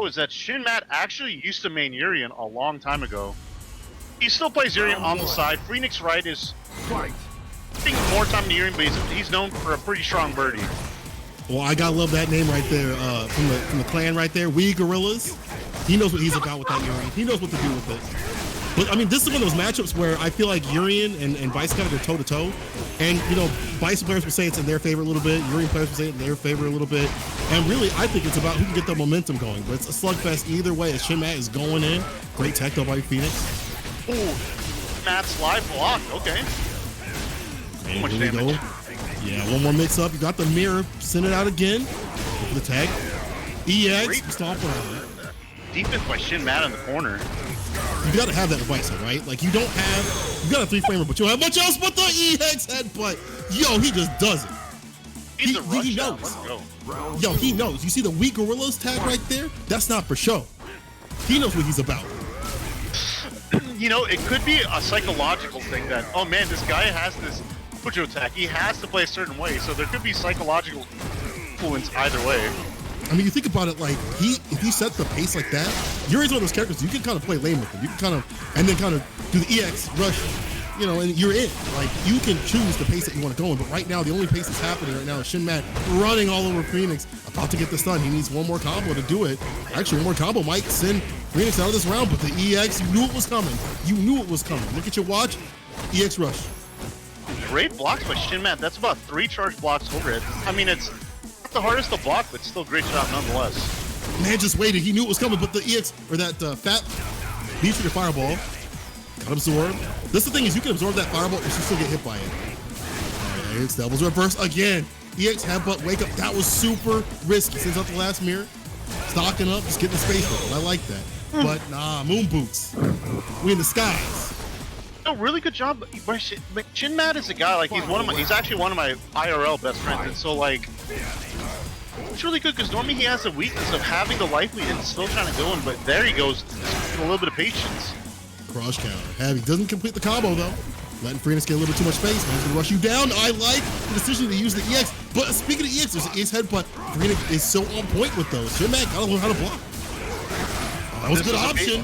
is that Shin Matt actually used to main Urien a long time ago. He still plays Urien on the side. Phoenix Wright is taking more time to Urien, but he's known for a pretty strong birdie. Well, I gotta love that name right there from the clan right there. We Gorillas. He knows what he's about with that Urien. He knows what to do with it. But I mean, this is one of those matchups where I feel like Urien and Vice kind of go toe to toe. And you know, Vice players will say it's in their favor a little bit. Urien players will say it's in their favor a little bit. And really, I think it's about who can get the momentum going. But it's a slugfest either way. As Shin Matt is going in, great tech though by Phoenix. Ooh, Matt's live block. Okay. So much damage. Yeah, one more mix up. You got the mirror. Send it out again. Go for the tag. EX. Stomp around it. Defense by Shin Matt in the corner. You gotta have that device, right? Like you don't have, you got a 3-framer, but you don't have much else but the EX headbutt. Yo, he just does it. He knows. Yo, he knows. You see the We Gorillas tag right there? That's not for show. He knows what he's about. You know, it could be a psychological thing that, oh man, this guy has this Fujo attack. He has to play a certain way, so there could be psychological influence either way. I mean, you think about it, like if he sets the pace like that, Yuri's one of those characters you can kind of play lame with him. You can kind of and then kind of do the EX rush, you know, and you're in. Like you can choose the pace that you want to go in. But right now, the only pace that's happening right now is Shin Matt running all over Phoenix, about to get the stun. He needs one more combo to do it. Actually, one more combo might send Phoenix out of this round. But the EX, you knew it was coming. You knew it was coming. Look at your watch, EX rush. Great blocks by Shin Matt. That's about 3 charge blocks overhead. I mean, it's the hardest to block, but still great shot nonetheless. Man just waited. He knew it was coming, but the EX, or that fat beat for your fireball, got absorbed. This is the thing is you can absorb that fireball and you still get hit by it. All right, Devil's reverse again. EX headbutt, wake up. That was super risky. Sends out the last mirror. Stocking up, just getting the space with it. I like that. But nah, moon boots. We in the skies. No, really good job. Shin Matt is a guy, like he's actually one of my IRL best friends, and so like it's really good because normally he has the weakness of having the life lead and still trying to go in, but there he goes with a little bit of patience. Cross counter. Heavy doesn't complete the combo though. Letting Phoenix get a little too much space. Man's gonna rush you down. I like the decision to use the EX. But speaking of EX, there's an EX headbutt. Phoenix is so on point with those. Shin Matt gotta learn how to block. Oh, that was a good option.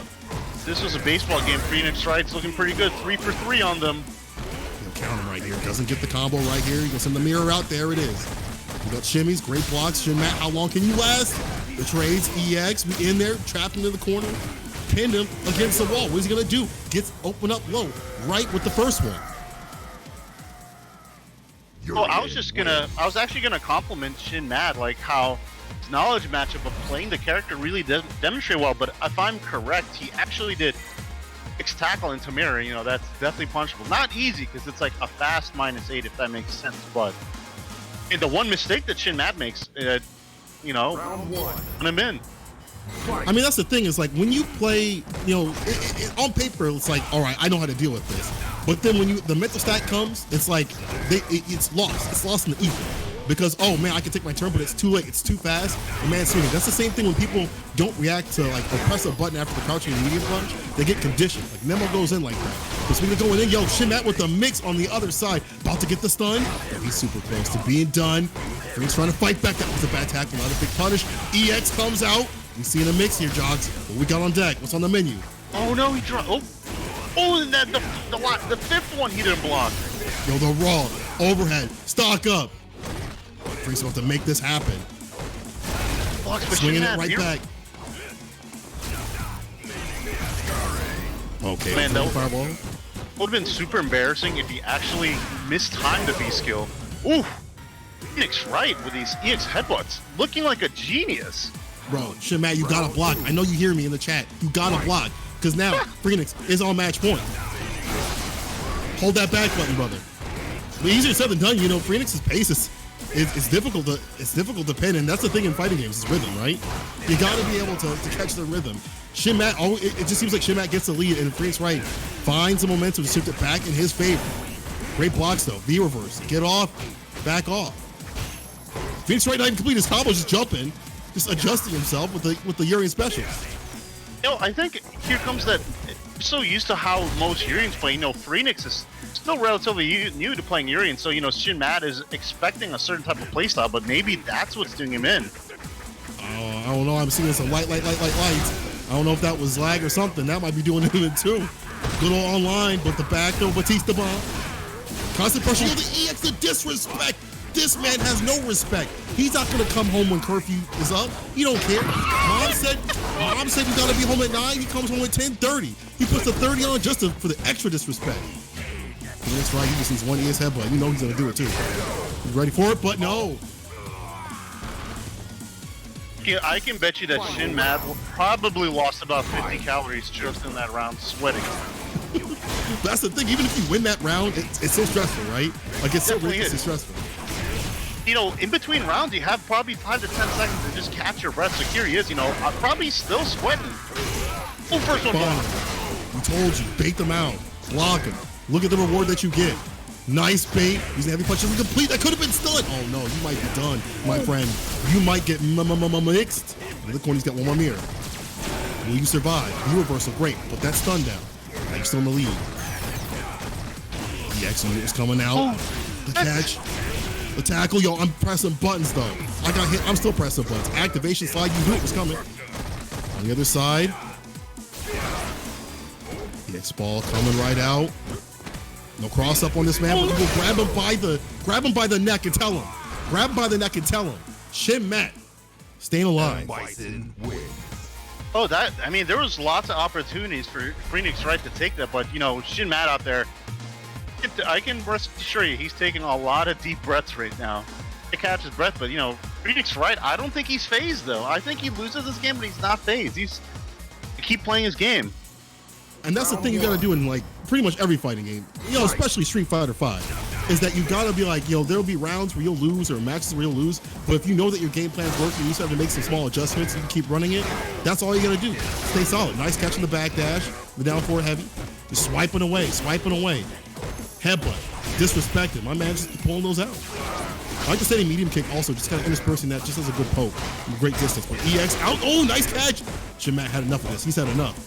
This was a baseball game. Phoenix Wright's looking pretty good. 3 for 3 on them. You'll count him right here. Doesn't get the combo right here. You can send the mirror out. There it is. You got shimmies, great blocks. Shin Matt, how long can you last? The trades, EX, we in there, trapped him in the corner, pinned him against the wall. What is he gonna do? Gets open up low, right with the first one. Well, I was actually gonna compliment Shin Matt, like how his knowledge matchup of playing the character really doesn't demonstrate well, but if I'm correct, he actually did X tackle into mirror. You know, that's definitely punchable. Not easy, because it's like a fast -8, if that makes sense, but and the one mistake that Shin Matt makes, you know, on him in. I mean, that's the thing is like when you play, you know, on paper, it's like, all right, I know how to deal with this. But then when the mental stack comes, it's like it's lost. It's lost in the ether. Because, oh man, I can take my turn, but it's too late. It's too fast. The man's swinging. That's the same thing when people don't react to like or press a button after the crouching and medium punch. They get conditioned. Like Nemo goes in like that. But speaking of going in, yo, Shin Matt with the mix on the other side, about to get the stun. Oh, he's super close to being done. He's trying to fight back. That was a bad tackle, not a big punish. EX comes out. We see a mix here, Jogs. What we got on deck? What's on the menu? Oh no, he dropped. Oh, and then the fifth one he didn't block. Yo, the raw overhead, stock up. Freak's about to make this happen. Swinging it right back. Okay, man, that fireball. Would have been super embarrassing if he actually mistimed the B skill. Ooh, Phoenix Wright with these EX headbutts, looking like a genius. Bro, Shin Matt, you gotta block. I know you hear me in the chat. You gotta block. Because now Phoenix is on match point. Hold that back button, brother. But easier said than done, you know, Phoenix's pace is difficult to pin, and that's the thing in fighting games, is rhythm, right? You gotta be able to catch the rhythm. Shin Matt, it just seems like Shin Matt gets the lead, and Phoenix Wright finds the momentum to shift it back in his favor. Great blocks though. V reverse. Get off, back off. Phoenix Wright not even complete his combo, just jumping. Just adjusting himself with the Urien special. You know, I think here comes that I'm so used to how most Uriens play. You know, Phoenix is still relatively new to playing Urien, so you know Shin Matt is expecting a certain type of playstyle, but maybe that's what's doing him in. I don't know. I'm seeing some lights. I don't know if that was lag or something. That might be doing it too. Good old online, but the back throw, Batista bomb. Constant pressure. Yo, the EX, the disrespect. This man has no respect. He's not gonna come home when curfew is up. He don't care. Mom said you gotta be home at 9. He comes home at 10:30. He puts a 30 on just for the extra disrespect. And that's right. He just needs one EX headbutt. You know he's gonna do it too. He's ready for it, but no. Yeah, I can bet you that Shin Matt probably lost about 50 calories just in that round sweating. That's the thing. Even if you win that round, it's so stressful, right? Like it's so ridiculously stressful. You know, in between rounds, you have probably 5 to 10 seconds to just catch your breath. So here he is, you know, probably still sweating. Oh, first one block. We told you, bait them out, block them. Look at the reward that you get. Nice bait. Using heavy punches incomplete. That could have been stunned. Oh no, you might be done, my friend. You might get mixed. In the corner, he's got one more mirror. Will you survive? New reversal, great, but that's stun down. Now you're still in the lead. The X unit is coming out. The catch. The tackle, yo, I'm pressing buttons though. I got hit, I'm still pressing buttons. Activation slide, you knew it was coming. On the other side. The X ball coming right out. No cross up on this man, but you will grab him by the neck and tell him. Grab him by the neck and tell him. Shin Matt, staying alive. Oh, I mean, there was lots of opportunities for Phoenix Wright to take that, but, you know, Shin Matt out there, I can rest assure you, he's taking a lot of deep breaths right now to catch his breath. But, you know, Phoenix Wright, I don't think he's phased, though. I think he loses this game, but he's not phased. He's keep playing his game. And that's the thing you gotta do in like pretty much every fighting game, you know, especially Street Fighter V, is that you gotta be like, yo, there'll be rounds where you'll lose or matches where you'll lose, but if you know that your game plan's working, you just have to make some small adjustments and keep running it. That's all you gotta do. Stay solid. Nice catch in the back dash, the down forward heavy, just swiping away. Headbutt, disrespected. My man just pulling those out. I like the steady medium kick also, just kind of interspersing that just as a good poke from great distance. But EX out, oh, nice catch. Shin Matt had enough of this. He's had enough.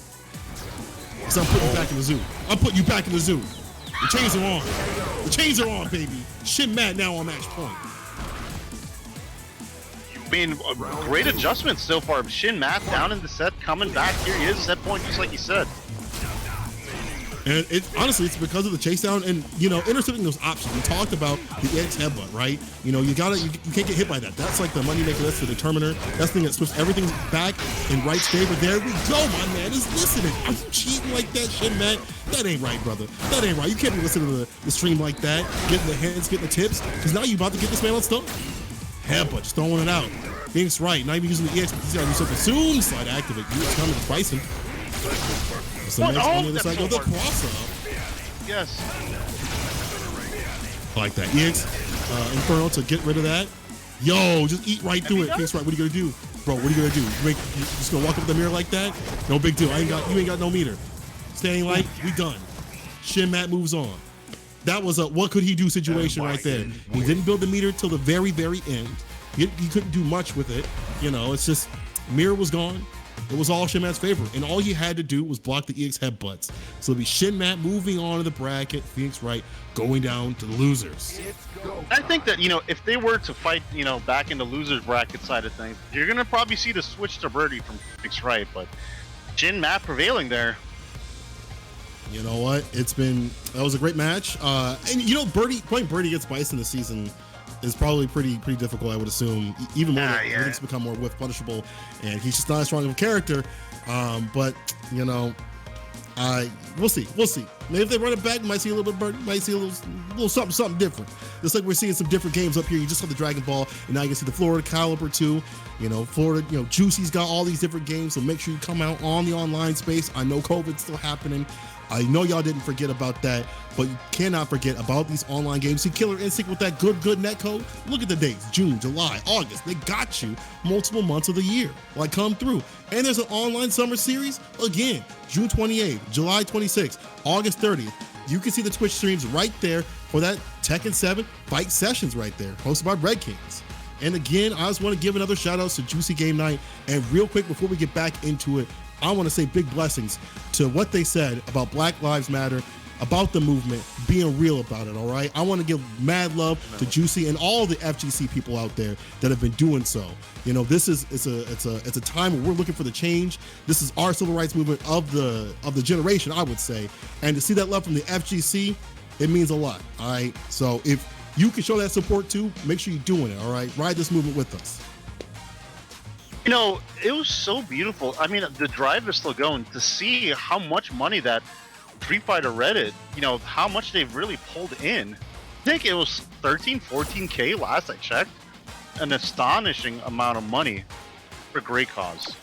So I'm putting you back in the zoo. I'm putting you back in the zoo. The chains are on. The chains are on, baby. Shin Matt now on match point. I mean, great adjustments so far. Shin Matt down in the set, coming back. Here he is, set point, just like you said. And honestly, it's because of the chase down and, you know, intercepting those options. We talked about the EX headbutt, right? You know, you can't get hit by that. That's like the moneymaker. That's the determiner. That's the thing that swifts everything back in Wright's favor. There we go. My man is listening. Are you cheating like that, Shin Matt? That ain't right, brother. That ain't right. You can't be listening to the stream like that, getting the hints, getting the tips, because now you about to get this man on stun. Headbutt, just throwing it out. Phoenix Wright, not even using the EX, but he's got to do something soon. Slide activate. You coming to Bryson. So next on the other side, go the cross up. Yes. I like that. EX Inferno to get rid of that. Yo, just eat right through it. Phoenix Wright, what are you gonna do? Bro, what are you gonna do? You just gonna walk up the mirror like that? No big deal. You ain't got no meter. Staying light, we done. Shin Matt moves on. That was a what could he do situation right there. He didn't build the meter till the very, very end. He couldn't do much with it. You know, it's just mirror was gone. It was all Shin Matt's favor, and all he had to do was block the EX headbutts. So it'll be Shin Matt moving on to the bracket, Phoenix Wright going down to the losers. I think that, you know, if they were to fight, you know, back in the losers bracket side of things, you're gonna probably see the switch to Birdie from Phoenix Wright, but Shin Matt prevailing there. You know what? That was a great match. And you know, playing Birdie against Bison this season is probably pretty difficult, I would assume. Even more, everything's become more whiff punishable, and he's just not as strong of a character. But you know, we'll see. Maybe if they run it back, we might see a little bit. Might see a little something different. Just like we're seeing some different games up here. You just saw the Dragon Ball, and now you can see the Florida Caliber too. You know, Florida. You know, Juicy's got all these different games. So make sure you come out on the online space. I know COVID's still happening. I know y'all didn't forget about that, but you cannot forget about these online games. See Killer Instinct with that good netcode. Look at the dates: June, July, August. They got you multiple months of the year. Like, come through. And there's an online summer series again, June 28th, July 26th, August 30th. You can see the Twitch streams right there for that Tekken 7 fight sessions right there, hosted by Red Kings. And again, I just want to give another shout out to Juicy Game Night. And real quick, before we get back into it, I want to say big blessings to what they said about Black Lives Matter about the movement, being real about it. All right, I want to give mad love to Juicy and all the FGC people out there that have been doing so. You know, this is it's a time where we're looking for the change. This is our civil rights movement of the generation, I would say, and to see that love from the FGC, it means a lot. All right, so if you can show that support too, make sure you're doing it. All right, ride this movement with us. You know, it was so beautiful. I mean, the drive is still going to see how much money that Street Fighter Reddit, you know, how much they've really pulled in. I think it was 13, 14K last I checked. An astonishing amount of money for a great cause.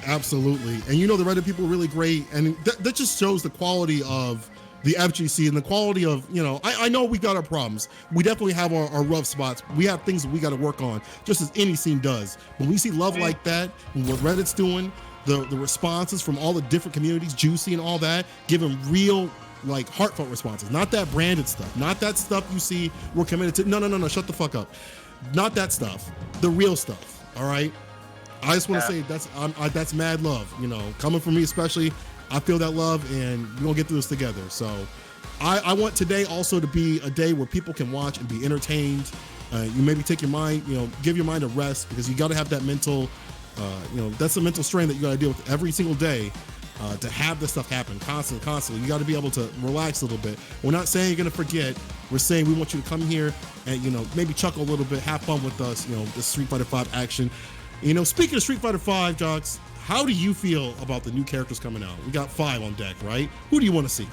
Absolutely. And you know, the Reddit people are really great. And that just shows the quality of the FGC and the quality of, you know, I know we got our problems. We definitely have our rough spots. We have things that we got to work on, just as any scene does. When we see love like that, and what Reddit's doing, the responses from all the different communities, Juicy and all that, giving real, like, heartfelt responses. Not that branded stuff. Not that stuff you see we're committed to. No, shut the fuck up. Not that stuff. The real stuff, all right? I just want to say that's mad love, you know, coming from me especially. I feel that love, and we're gonna get through this together. So I want today also to be a day where people can watch and be entertained. You maybe take your mind, you know, give your mind a rest, because you got to have that mental, you know, that's a mental strain that you got to deal with every single day. To have this stuff happen constantly, you got to be able to relax a little bit. We're not saying you're gonna forget. We're saying we want you to come here and, you know, maybe chuckle a little bit, have fun with us. You know, the Street Fighter V action. You know, speaking of Street Fighter V, Jocks, how do you feel about the new characters coming out? We got 5 on deck, right? Who do you want to see?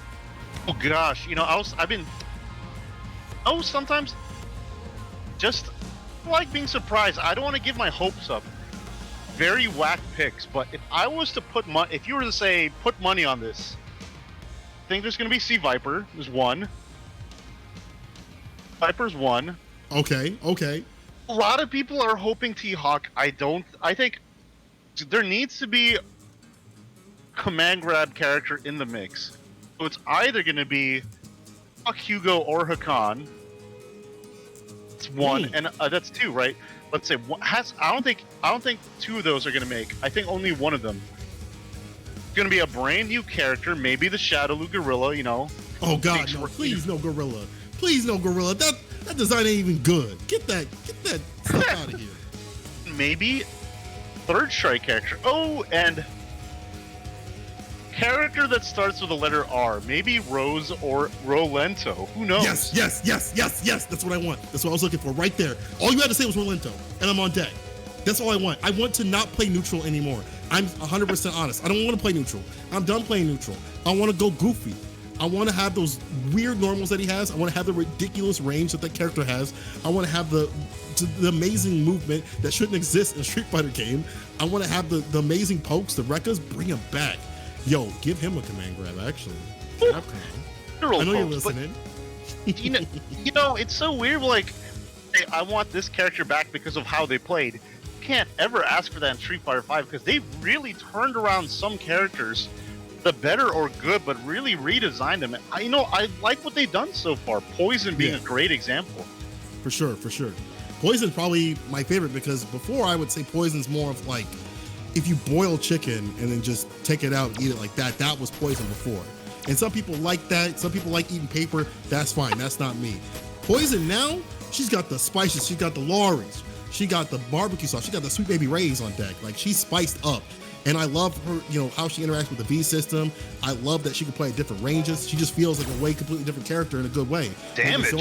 Oh gosh, you know, sometimes just like being surprised. I don't want to give my hopes up. Very whack picks, but if I was to put money, if you were to say put money on this, I think there's going to be C Viper. There's one. Viper's one. Okay. A lot of people are hoping T-Hawk. I think there needs to be a command grab character in the mix. So it's either going to be Hugo or Hakan. It's one, and that's 2, right? Let's say I don't think 2 of those are going to make. I think only one of them. It's going to be a brand new character, maybe the Shadowloo Gorilla. You know. Oh God, no! Please no Gorilla. Please no Gorilla. That design ain't even good. Get that stuff out of here. Maybe Third Strike character. Oh, and character that starts with the letter R. Maybe Rose or Rolento. Who knows? Yes. That's what I want. That's what I was looking for right there. All you had to say was Rolento, and I'm on deck. That's all I want. I want to not play neutral anymore. I'm 100% honest. I don't want to play neutral. I'm done playing neutral. I want to go goofy. I want to have those weird normals that he has. I want to have the ridiculous range that character has. I want to have the amazing movement that shouldn't exist in a Street Fighter game. I want to have the amazing pokes, the Rekkas. Bring him back. Yo, give him a command grab, actually. I know you're listening. you know, it's so weird, like, hey, I want this character back because of how they played. You can't ever ask for that in Street Fighter V, because they've really turned around some characters, the better or good, but really redesigned them. I like what they've done so far. Poison being a great example. For sure. Poison's probably my favorite, because before I would say Poison's more of like, if you boil chicken and then just take it out and eat it like that, that was Poison before. And some people like that. Some people like eating paper. That's fine. That's not me. Poison now, she's got the spices. She got the Lawry's. She got the barbecue sauce. She got the Sweet Baby Ray's on deck. Like, she's spiced up. And I love her, you know, how she interacts with the V system. I love that she can play at different ranges. She just feels like a way completely different character in a good way. Damage.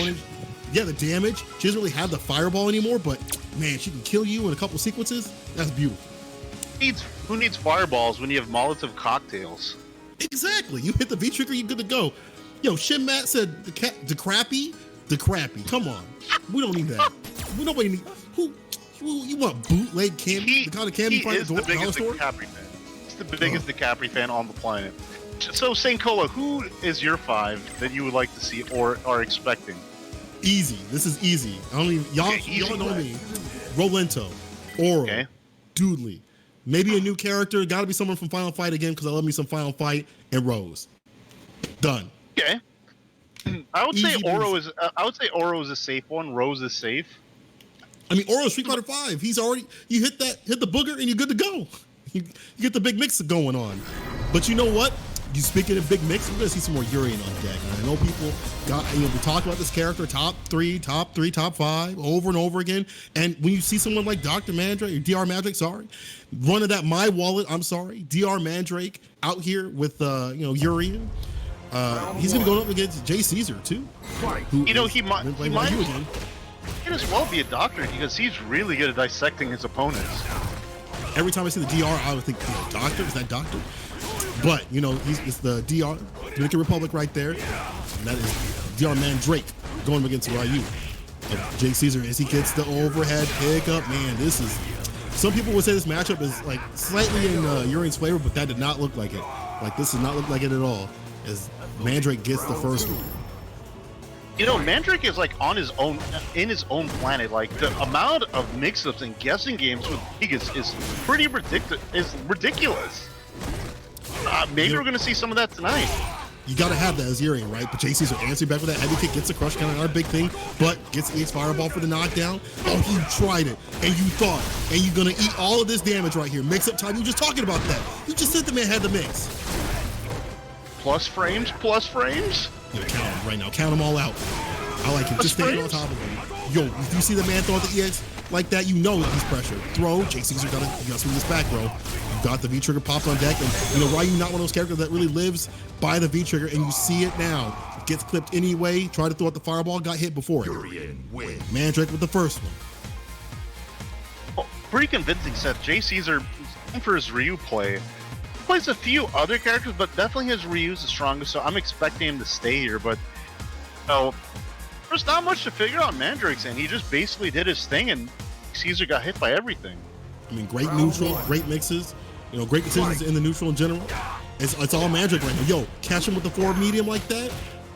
The damage. She doesn't really have the fireball anymore, but man, she can kill you in a couple sequences. That's beautiful. Who needs fireballs when you have Molotov cocktails? Exactly. You hit the V trigger, you're good to go. Yo, Shin Matt said the crappy. Come on. We don't need that. Nobody need. Who you want bootleg candy? The kind of candy you find at the dollar store? DiCaprio fan. He's the biggest DiCaprio fan on the planet. So, St. Cola, who is your 5 that you would like to see or are expecting? Easy. This is easy. Y'all know me. Rolento, Oro, Doodley. Maybe a new character. Got to be someone from Final Fight again, because I love me some Final Fight, and Rose. Done. Okay. I would say Oro is a safe one. Rose is safe. I mean, Oro Street Fighter V. He's already, you hit the booger and you're good to go. You get the big mix going on. But you know what? you speaking of big mix, we're gonna see some more Urien on deck. And I know people we talk about this character top 3, top 5 over and over again. And when you see someone like Dr. Mandrake or DR Mandrake, one of that My Wallet, DR Mandrake out here with Urien. He's gonna go up against Jay Caesar too. He might as well be a doctor because he's really good at dissecting his opponents. Every time I see the DR, I would think, doctor? Is that doctor? But, it's the DR, Dominican Republic right there. And that is DR Mandrake going against Ryu of Jay Caesar as he gets the overhead pickup. Man, some people would say this matchup is like slightly in Urien's flavor, but that did not look like it. Like, this did not look like it at all as Mandrake gets the first one. Mandrake is like in his own planet. Like the amount of mix-ups and guessing games with Vegas is pretty ridiculous. Maybe we're gonna see some of that tonight. You gotta have that as Urien, right? But Jay Caesar answered back with that heavy kick, gets the crush, kind of not a big thing, but gets the fireball for the knockdown. Oh, he tried it, and you thought, and you're gonna eat all of this damage right here. Mix-up time, you were just talking about that. You just said the man had the mix. Plus frames. Count them right now. Count them all out. I like him. Just staying on top of him. Yo, if you see the man throw the EX like that, you know he's pressured. Throw. Jay Caesar gotta swing this back, bro. You got the V-trigger popped on deck, and Ryu not one of those characters that really lives by the V-trigger, and you see it now. Gets clipped anyway. Tried to throw out the fireball, got hit before it. Mandrake with the first one. Well, pretty convincing set. Jay Caesar for his Ryu play. Plays a few other characters, but definitely his Ryu's the strongest, so I'm expecting him to stay here. But there's not much to figure out Mandrake's end. He just basically did his thing, and Caesar got hit by everything. I mean, great neutral, great mixes, great decisions in the neutral in general. It's all Mandrake right now. Yo, catch him with the forward medium like that.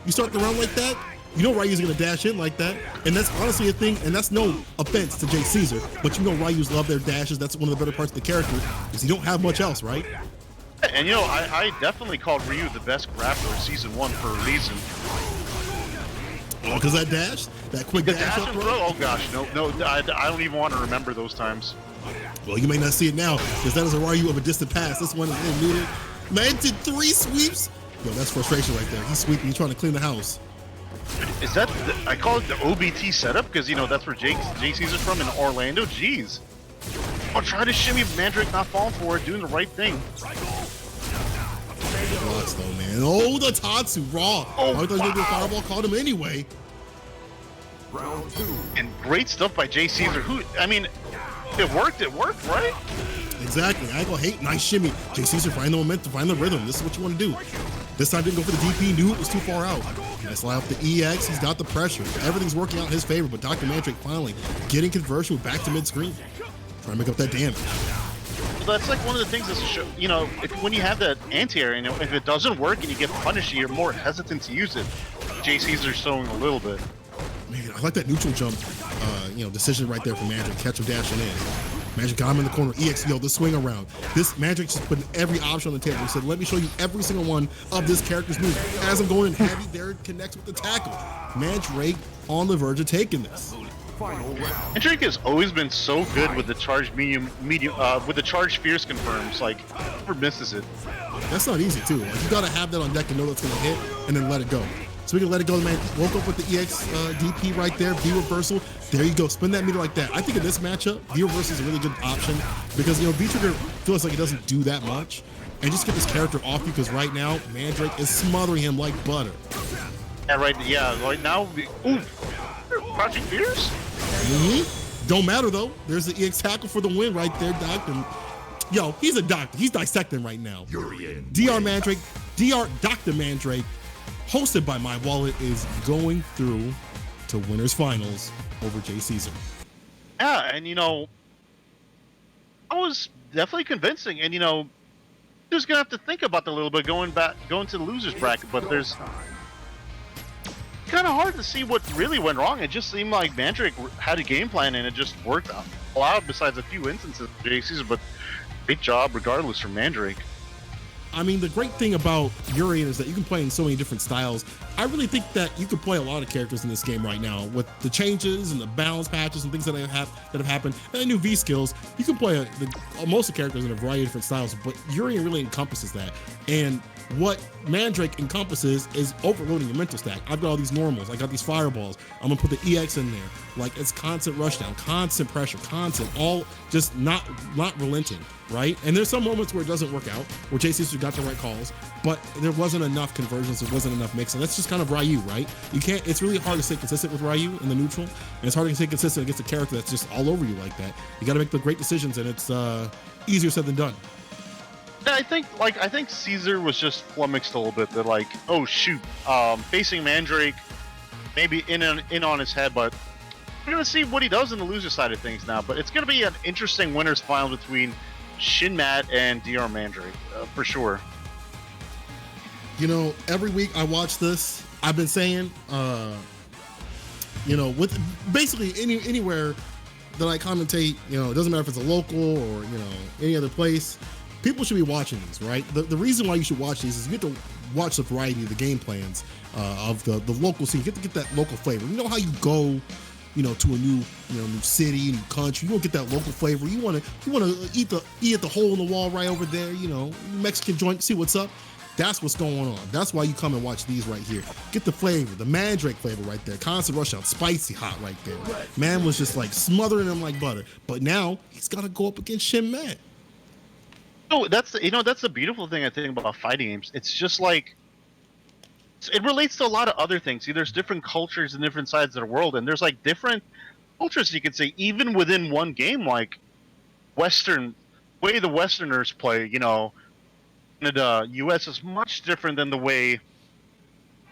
You start the round like that, Ryu's gonna dash in like that, and that's honestly a thing. And that's no offense to Jay Caesar, but Ryu's love their dashes. That's one of the better parts of the character because you don't have much else, right? And I definitely called Ryu the best grappler in season 1 for a reason. Oh, because that dash, that quick dash up throw? Oh gosh, no, I don't even want to remember those times. Well, you may not see it now because that is a Ryu of a distant past. This one is a little neutered. Man did 3 sweeps. Yo, that's frustration right there. He's sweeping. He's trying to clean the house. Is that I call it the OBT setup because that's where Jay Caesar's from in Orlando. Jeez. Oh, try to shimmy Mandrake, not falling for it, doing the right thing. Blocks though, man. Oh, the Tatsu raw. I thought he was gonna do a fireball, caught him anyway. Round 2. And great stuff by Jay Caesar. It worked, right? Exactly. I ain't gonna hate. Nice shimmy. Jay Caesar, find the momentum, find the rhythm. This is what you want to do. This time didn't go for the DP, knew it was too far out. Nice line up the EX, he's got the pressure. Everything's working out in his favor, but Dr. Mandrake finally getting conversion with back to mid-screen. Trying to make up that damage. Well, that's like one of the things that's when you have that anti-air, if it doesn't work and you get punished, you're more hesitant to use it. Jay Caesar's showing a little bit. Man, I like that neutral jump, decision right there from Mandrake. Catch him dashing in. Mandrake got him in the corner. EX, the swing around. This Mandrake just putting every option on the table. He said, let me show you every single one of this character's moves. As I'm going in heavy, there it connects with the tackle. Mandrake on the verge of taking this. Mandrake has always been so good with the charged medium, with the charged fierce confirms. Like, never misses it. That's not easy too. Like, you gotta have that on deck to know that's gonna hit and then let it go. So we can let it go, man. Woke up with the EX DP right there, V reversal. There you go, spin that meter like that. I think in this matchup, V reversal is a really good option because V trigger feels like it doesn't do that much. And just get this character off you because right now Mandrake is smothering him like butter. Yeah, right now. Ooh, Project Fierce. Don't matter though. There's the EX tackle for the win right there, Doctor. Yo, he's a doctor. He's dissecting right now. DR Mandrake, Dr. Mandrake, hosted by My Wallet, is going through to winners finals over Jay Caesar. Yeah, and I was definitely convincing, and just gonna have to think about that a little bit going to the losers bracket, but there's kind of hard to see what really went wrong. It just seemed like Mandrake had a game plan and it just worked out besides a few instances of Jay Caesar, but great job regardless from Mandrake. I mean, the great thing about Urien is that you can play in so many different styles. I really think that you could play a lot of characters in this game right now with the changes and the balance patches and things that have happened and the new V skills. You can play most of the characters in a variety of different styles, but Urien really encompasses that. And what Mandrake encompasses is overloading your mental stack. I've got all these normals, I got these fireballs, I'm gonna put the EX in there. Like, it's constant rushdown, constant pressure, constant, all just not relenting, right? And there's some moments where it doesn't work out, where JCS got the right calls, but there wasn't enough conversions, there wasn't enough mixing. That's just kind of Ryu, right? You can't, it's really hard to stay consistent with Ryu in the neutral, and it's hard to stay consistent against a character that's just all over you like that. You gotta make the great decisions, and it's easier said than done. Yeah, I think Caesar was just flummoxed a little bit. That like, oh shoot, facing Mandrake, maybe in on his head, but we're gonna see what he does in the loser side of things now. But it's gonna be an interesting winners final between Shinmat and DR Mandrake for sure. You know, every week I watch this. I've been saying, you know, with basically anywhere that I commentate, you know, it doesn't matter if it's a local or, you know, any other place. People should be watching these, right? The reason why you should watch these is you get to watch the variety of the game plans of the local scene. You get to get that local flavor. You know how you go, you know, to a new city, new country. You want to get that local flavor. You want to eat at the hole in the wall right over there. You know, Mexican joint. See what's up. That's what's going on. That's why you come and watch these right here. Get the flavor, the Mandrake flavor right there. Constant rush out, spicy hot right there. Man was just like smothering him like butter. But now he's got to go up against Shinmat. Oh, that's the beautiful thing I think about fighting games. It's just like it relates to a lot of other things. See, there's different cultures and different sides of the world, and there's like different cultures you could say even within one game. Like Western way the Westerners play, you know, Canada, U.S. is much different than the way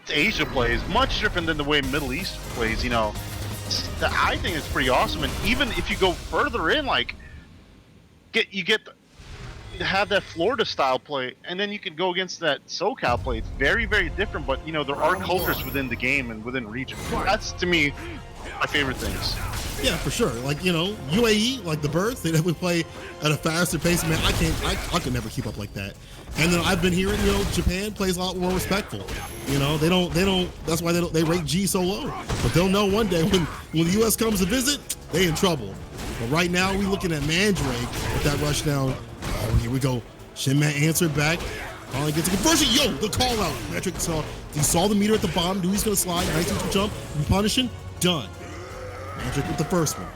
Asia plays, much different than the way Middle East plays. You know, I think it's pretty awesome. And even if you go further in, like have that Florida style play, and then you can go against that SoCal play. It's very, very different, but you know there are cultures within the game and within region. That's to me my favorite things. Yeah, for sure. Like, you know, UAE, like the Birds, they definitely play at a faster pace. Man, I could never keep up like that. And then I've been hearing, you know, Japan plays a lot more respectful. You know, they don't. That's why they rate G so low. But they'll know one day when the U.S. comes to visit, they in trouble. But right now we looking at Mandrake with that rush down. Oh, here we go. Shinmat answered back. Finally gets a conversion. Yo, the call out. Mandrake saw the meter at the bottom. Knew he's gonna slide. Nice neutral jump. And punishing. Done. Mandrake with the first one.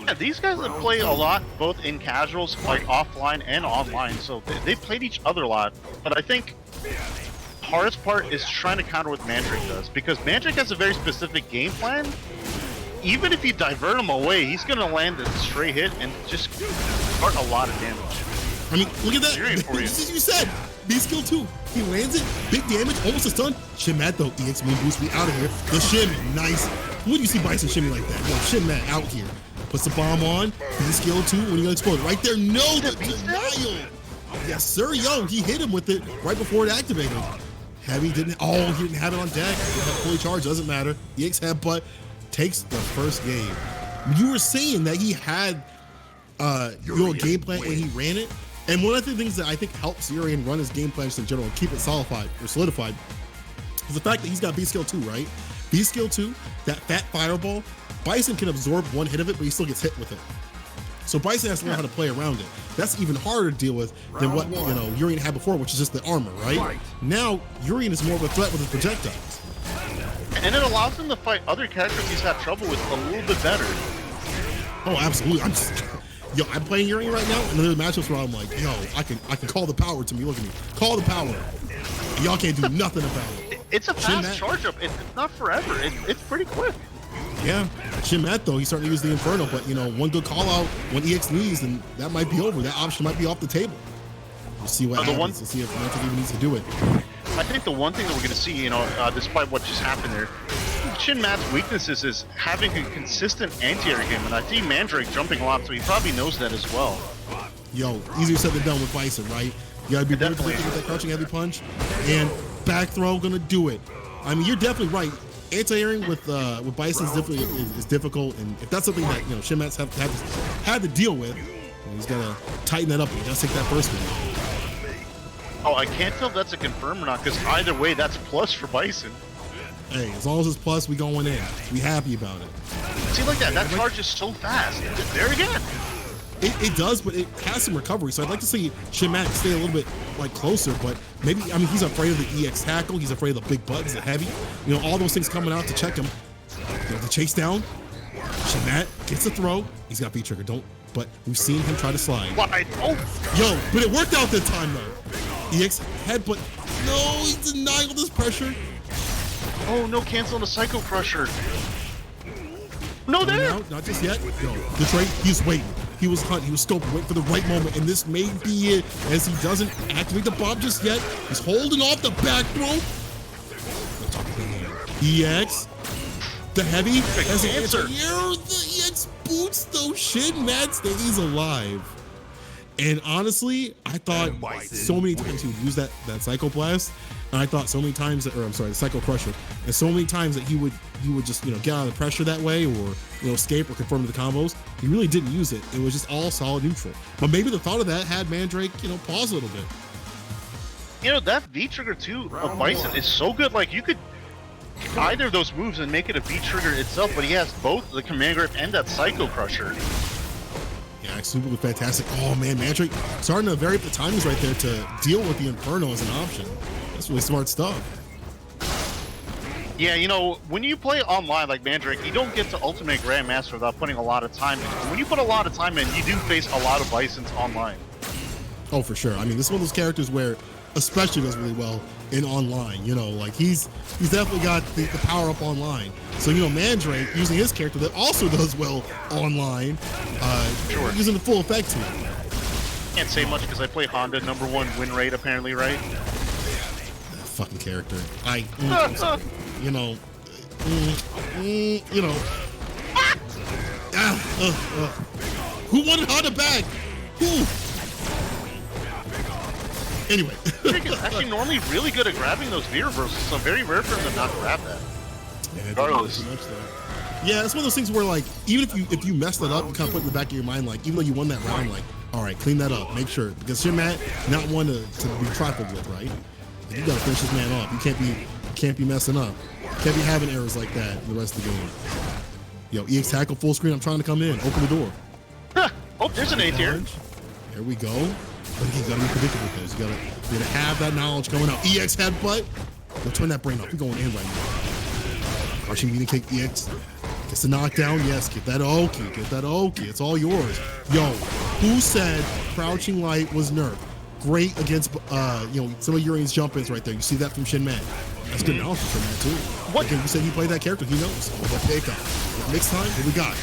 Yeah, these guys have played a lot, both in casuals, like offline and online. So they played each other a lot. But I think the hardest part is trying to counter what Mandrake does, because Mandrake has a very specific game plan. Even if you divert him away, he's gonna land a stray hit and just start a lot of damage. I mean, look at that. Just as you said, B skill 2. He lands it, big damage, almost a stun. Shinmat though, EX moon boost, we out of here. The shimmy, nice. When do you see Bison shimmy like that? Yo, Shinmat out here. Puts the bomb on, B skill 2, when you gonna explode? Right there, no, the denial. Yes, sir, yo, he hit him with it right before it activated. Heavy didn't, he didn't have it on deck. He had fully charged, doesn't matter. EX headbutt takes the first game. You were saying that he had your game plan when he ran it, and one of the things that I think helps Urian run his game plans in general and keep it solidified is the fact that he's got B skill 2, right? B skill 2, that fat fireball, Bison can absorb one hit of it, but he still gets hit with it. So Bison has to learn how to play around it. That's even harder to deal with than what Urian had before, which is just the armor, right? Now Urian is more of a threat with his projectiles. And it allows him to fight other characters he's had trouble with a little bit better. Oh, absolutely. I'm playing Urian right now, and there's matchups where I'm like, yo, I can call the power to me. Look at me. Call the power. And y'all can't do nothing about it. It's a fast charge up. It's not forever. It's pretty quick. Yeah. Shinmat though, he's starting to use the Inferno, but you know, one good call out when EX leaves, and that might be over. That option might be off the table. We'll see what happens. We'll see if Mandrake even needs to do it. I think the one thing that we're going to see, despite what just happened there, Shinmat's weaknesses is having a consistent anti-air game, and I see Mandrake jumping a lot, so he probably knows that as well. Yo, easier said than done with Bison, right? You gotta be very predictable with that crouching heavy punch, and back throw gonna do it. I mean, you're definitely right. Anti-airing with Bison is difficult, and if that's something that Shinmat's had to deal with, he's gotta tighten that up. He does take that first one. Oh, I can't tell if that's a confirm or not, because either way, that's plus for Bison. Hey, as long as it's plus, we going in. We happy about it. See, like that charge is so fast. There again. It does, but it has some recovery. So I'd like to see Shin Matt stay a little bit like closer, but maybe, I mean, he's afraid of the EX tackle. He's afraid of the big buttons, the heavy, you know, all those things coming out to check him. You know, the chase down. Shin Matt gets the throw. He's got V-trigger. But we've seen him try to slide. Why? Oh, Yo, but it worked out that time though. EX headbutt. No, he's denying all this pressure. oh no! Canceling the Psycho Crusher. No, Coming there. out, not just yet. Yo, Detroit, he's waiting. He was hunting, he was scoping, waiting for the right moment, and this may be it, as he doesn't activate the bomb just yet. He's holding off the back throw. EX, the heavy, as an answer. The EX boots though. Shin Matt stays alive. And honestly, I thought so many times he would use that Psycho Blast, and I thought so many times that, or I'm sorry, the Psycho Crusher, and so many times that he would just, you know, get out of the pressure that way, or, you know, escape or conform to the combos. He really didn't use it. It was just all solid neutral. But maybe the thought of that had Mandrake, you know, pause a little bit. You know, that V-trigger too of Bison is so good. Like, you could either of those moves and make it a V-trigger itself, but he has both the Command Grip and that Psycho Crusher. Yeah, absolutely fantastic. Oh man, Mandrake starting to vary up the timings right there to deal with the Inferno as an option. That's really smart stuff. Yeah, you know, when you play online like Mandrake, you don't get to Ultimate Grandmaster without putting a lot of time in. When you put a lot of time in, you do face a lot of Bisons online. Oh, for sure. I mean, this is one of those characters where especially does really well in online. You know, like he's definitely got the power up online. So, you know, Mandrake using his character that also does well online, Sure. using the full effect here. Can't say much because I play Honda #1 win rate apparently, right? That fucking character. You know, you know. Who wanted Honda back? Who? Anyway. Mandrake is actually normally really good at grabbing those V reversals, so very rare for him to not grab that. Yeah, Regardless. Yeah, it's one of those things where, like, even if you mess that up, you kind of put it in the back of your mind, like, even though you won that round, like, all right, clean that up, make sure, because you're Matt, not one to be trifled with, right? Like, you gotta finish this man off. You can't be messing up. Can't be having errors like that in the rest of the game. Yo, EX tackle full screen. I'm trying to come in. Open the door. Oh, there's an A tier. There we go. But again, you gotta be predictable with those. You gotta have that knowledge coming out. EX headbutt. Yo, turn that brain off. We're going in right now. Crushing meaning cake EX. Gets the knockdown. Yes, get that Oki. Get that Oki. It's all yours. Yo, who said Crouching Light was nerfed? Great against you know, some of Urian's jump-ins right there. You see that from Shin Matt. That's good knowledge from Matt too. What? Again, you said he played that character. He knows. Oh, that pickup. Next time, what we got?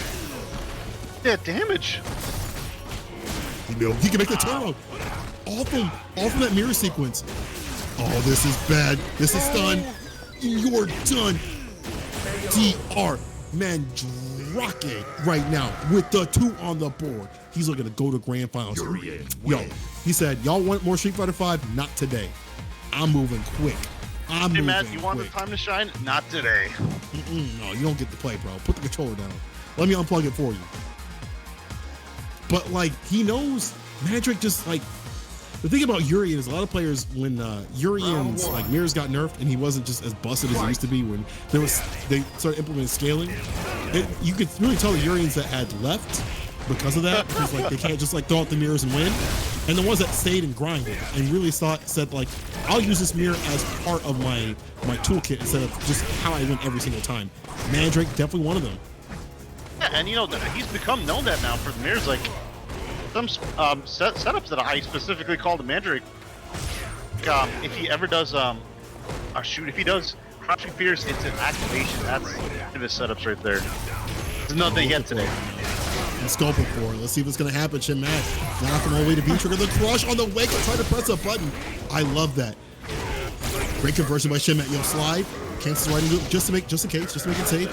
Yeah, damage. You know, he can make the turnaround. All from that mirror sequence. Oh, this is bad. This is done. You're done. DR Mandrake right now with the 2 on the board. He's looking to go to grand finals. Yo, he said, y'all want more Street Fighter 5? Not today. I'm moving quick. I'm Hey, moving Matt, you want the quick. time to shine? Not today. No, you don't get to play, bro. Put the controller down. Let me unplug it for you. But, like, he knows Mandrake just, like, the thing about Urian is a lot of players, when Urian's, like, mirrors got nerfed and he wasn't just as busted as he used to be when they started implementing scaling, you could really tell the Urians that had left because of that, because, like, they can't just, like, throw out the mirrors and win. And the ones that stayed and grinded and really said, like, I'll use this mirror as part of my toolkit instead of just how I win every single time. Mandrake, definitely one of them. Yeah, and you know, he's become known that now for the mirrors. Like, some setups that I specifically call the Mandrake. If he ever does, if he does Crouching Fierce, it's an activation. That's his setups right there. There's nothing yet today. I'm scoping for it. Let's see what's gonna happen. Shin Matt knocking all the way to V-trigger. The crush on the wake and trying to press a button. I love that. Great conversion by Shin Matt. Yo, slide. Cancels right into it just in case, just to make it safe.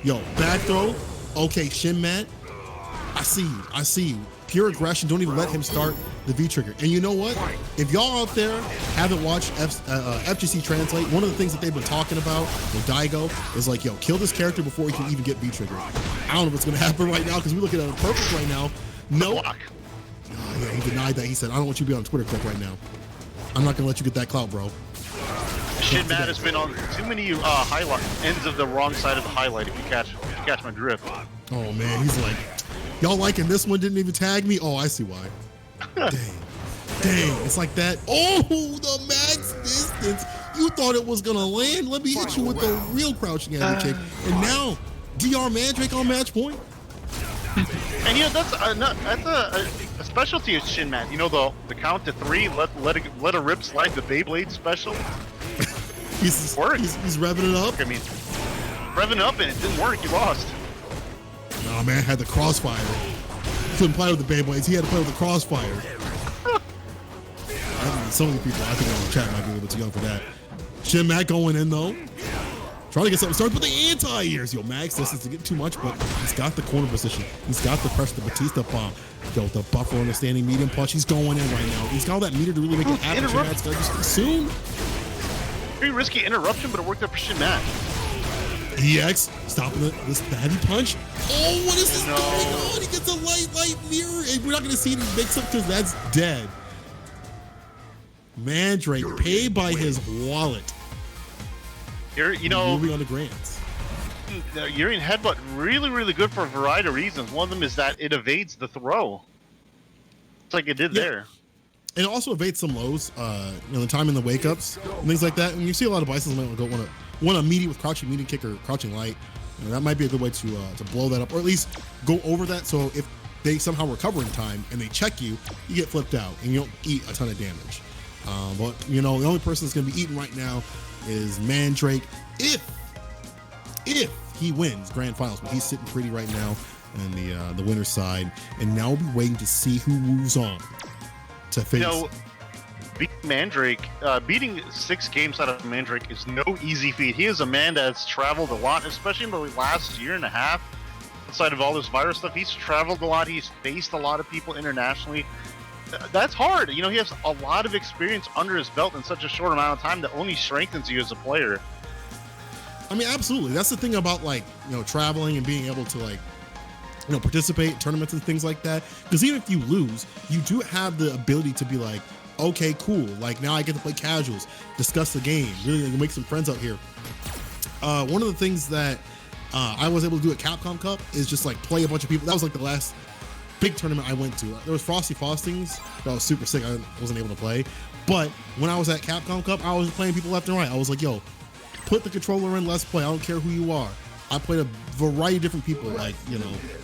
Yo, bad throw. Okay, Shin Matt. I see you. Pure aggression. Don't even let him start the V-trigger. And you know what? If y'all out there haven't watched FGC Translate, one of the things that they've been talking about with Daigo is like, yo, kill this character before he can even get V-trigger. I don't know what's going to happen right now because we're looking at it perfect right now. No. Block. Yeah, he denied that. He said, I don't want you to be on Twitter clip right now. I'm not going to let you get that clout, bro. Shin Matt has been on too many highlight ends of the wrong side of the highlight. If you catch my drift. Oh, man. He's like, Y'all liking this one? Didn't even tag me? Oh, I see why. Dang, it's like that. Oh, the max distance. You thought it was gonna land. Let me hit you with the real crouching heavy kick. And now, DR Mandrake on match point. And that's a specialty of Shin Matt. The count to 3, let a rip slide, the Beyblade special. He's revving it up. I mean, revving up and it didn't work. You lost. No, man, had the crossfire. He couldn't play with the Beyblades. He had to play with the crossfire. Some of the people I think on the chat might be a little bit too young for that. Shin Matt going in though. Trying to get something started with the anti-airs. Yo, Max, this is to get too much, but he's got the corner position. He's got the pressure, the Batista bomb. Yo, the buffer on the standing medium punch. He's going in right now. He's got all that meter to really make it happen. Shin Matt's got to just soon. Very risky interruption, but it worked out for Shin Matt. EX stopping this heavy punch. Oh, what is this going on? He gets a light mirror. And we're not going to see any mix up because that's dead. Mandrake paid by his wallet. Moving on the grants. Urian headbutt really good for a variety of reasons. One of them is that it evades the throw. It's like it did there. And it also evades some lows, the time in the wake ups and things like that. And you see a lot of bicycles might want to meet with crouching medium kick or crouching light. That might be a good way to blow that up, or at least go over that. So if they somehow recover in time and they check you, you get flipped out and you don't eat a ton of damage. But the only person that's going to be eating right now is Mandrake if he wins grand finals. But he's sitting pretty right now in the winner's side, and now we'll be waiting to see who moves on to face. Beating 6 games out of Mandrake is no easy feat. He is a man that's traveled a lot, especially in the last year and a half. Outside of all this virus stuff, he's traveled a lot. He's faced a lot of people internationally. That's hard. He has a lot of experience under his belt in such a short amount of time that only strengthens you as a player. I mean, absolutely. That's the thing about traveling and being able to participate in tournaments and things like that. Because even if you lose, you do have the ability to be like, okay, cool. Now I get to play casuals, discuss the game, really make some friends out here. One of the things that I was able to do at Capcom Cup is just play a bunch of people. That was the last big tournament I went to. There was Frosty Faustings that was super sick. I wasn't able to play. But when I was at Capcom Cup, I was playing people left and right. I was like, yo, put the controller in, let's play. I don't care who you are. I played a variety of different people,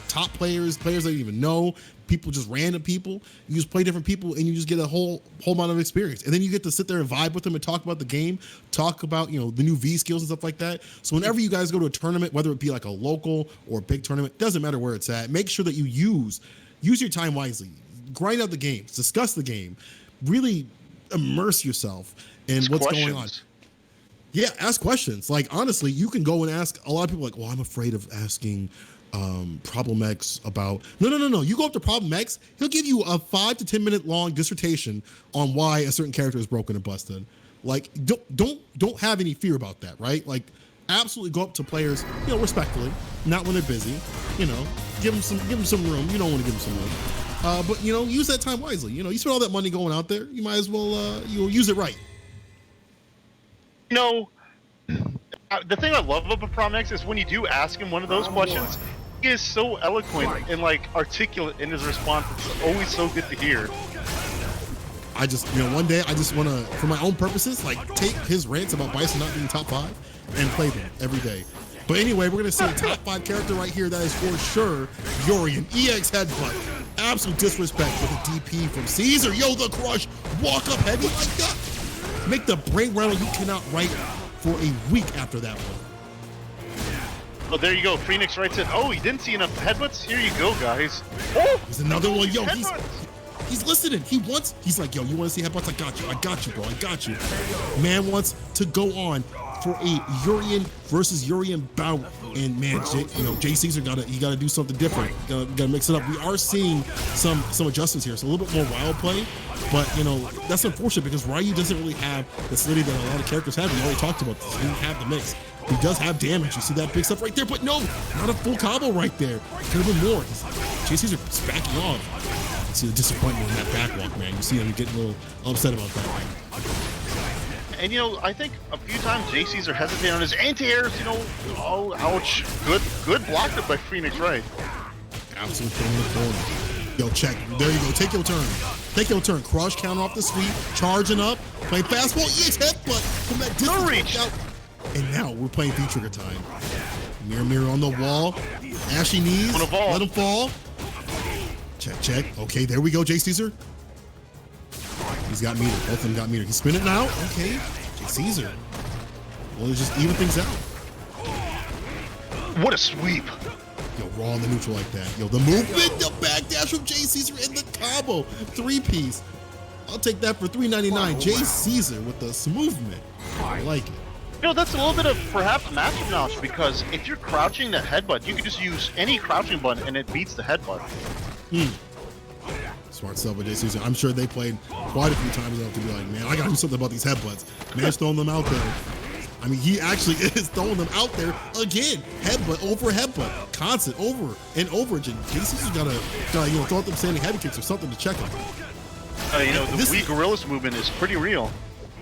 top players that you didn't even know, people, just random people. You just play different people and you just get a whole amount of experience. And then you get to sit there and vibe with them and talk about the game, talk about, the new V skills and stuff like that. So whenever you guys go to a tournament, whether it be a local or a big tournament, doesn't matter where it's at, make sure that you use your time wisely, grind out the games, discuss the game, really immerse yourself in what's going on. Yeah, ask questions. Honestly, you can go and ask a lot of people well, I'm afraid of asking Problem X about. No. You go up to Problem X, he'll give you a 5 to 10 minute long dissertation on why a certain character is broken and busted. Don't have any fear about that, right? Absolutely go up to players, respectfully, not when they're busy. Give them some room. You don't want to give them some room. But use that time wisely. You spend all that money going out there, you might as well use it right. The thing I love about Prom X is when you do ask him one of those questions, he is so eloquent and articulate in his response. It's always so good to hear. I just, one day I just want to, for my own purposes, take his rants about Bison not being top 5 and play them every day. But anyway, we're going to see a top 5 character right here. That is for sure Urian. EX headbutt. Absolute disrespect with a DP from Caesar. Yo, the crush. Walk up heavy like that. Make the brain rattle you cannot write for a week after that one. Oh, there you go. Phoenix writes in. Oh, he didn't see enough headbutts? Here you go, guys. Oh, there's another one. Yo, he's listening. He's like, yo, you want to see headbutts? I got you, bro. I got you. Man wants to go on for a Urian versus Urian bout. And man, Jay Caesar gotta do something different. Gotta mix it up. We are seeing some adjustments here. So a little bit more wild play. But, that's unfortunate because Ryu doesn't really have the solidity that a lot of characters have. We already talked about this. He didn't have the mix. He does have damage. You see that big stuff right there, but no, not a full combo right there. Could have been more. Jay Caesar is backing off. You see the disappointment in that backwalk, man. You see him getting a little upset about that. And I think a few times Jay Caesar hesitated on his anti-airs, oh, ouch. Good blocked up by Phoenix Wright. Absolute thing in the corner. Yo, check. There you go. Take your turn. Take your turn. Crush counter off the sweep. Charging up. Playing fastball. Yes, headbutt from that distance. No reach. Out. And now we're playing V-trigger time. Mirror, mirror on the wall. Ashy knees. Let him fall. Check, check. Okay, there we go, Jay Caesar. He's got meter. Both of them got meter. He's spinning now. Okay. Jay Caesar. Well, it just even things out. What a sweep. Yo, raw on the neutral like that. Yo, the movement, the backdash from Jay Caesar in the combo. 3-piece. I'll take that for $3.99. Jay Caesar with the movement. I like it. You know, that's a little bit of perhaps matchup knowledge, because if you're crouching the headbutt, you can just use any crouching button and it beats the headbutt. Smart stuff with Jay Caesar. I'm sure they played quite a few times enough to be like, man, I gotta do something about these headbutts. Man's throwing them out there. I mean, he actually is throwing them out there again. Headbutt over headbutt. Constant over and over again. Jay Caesar's gotta throw out them standing heavy kicks or something to check him. You know, the Wii Gorillas movement is pretty real.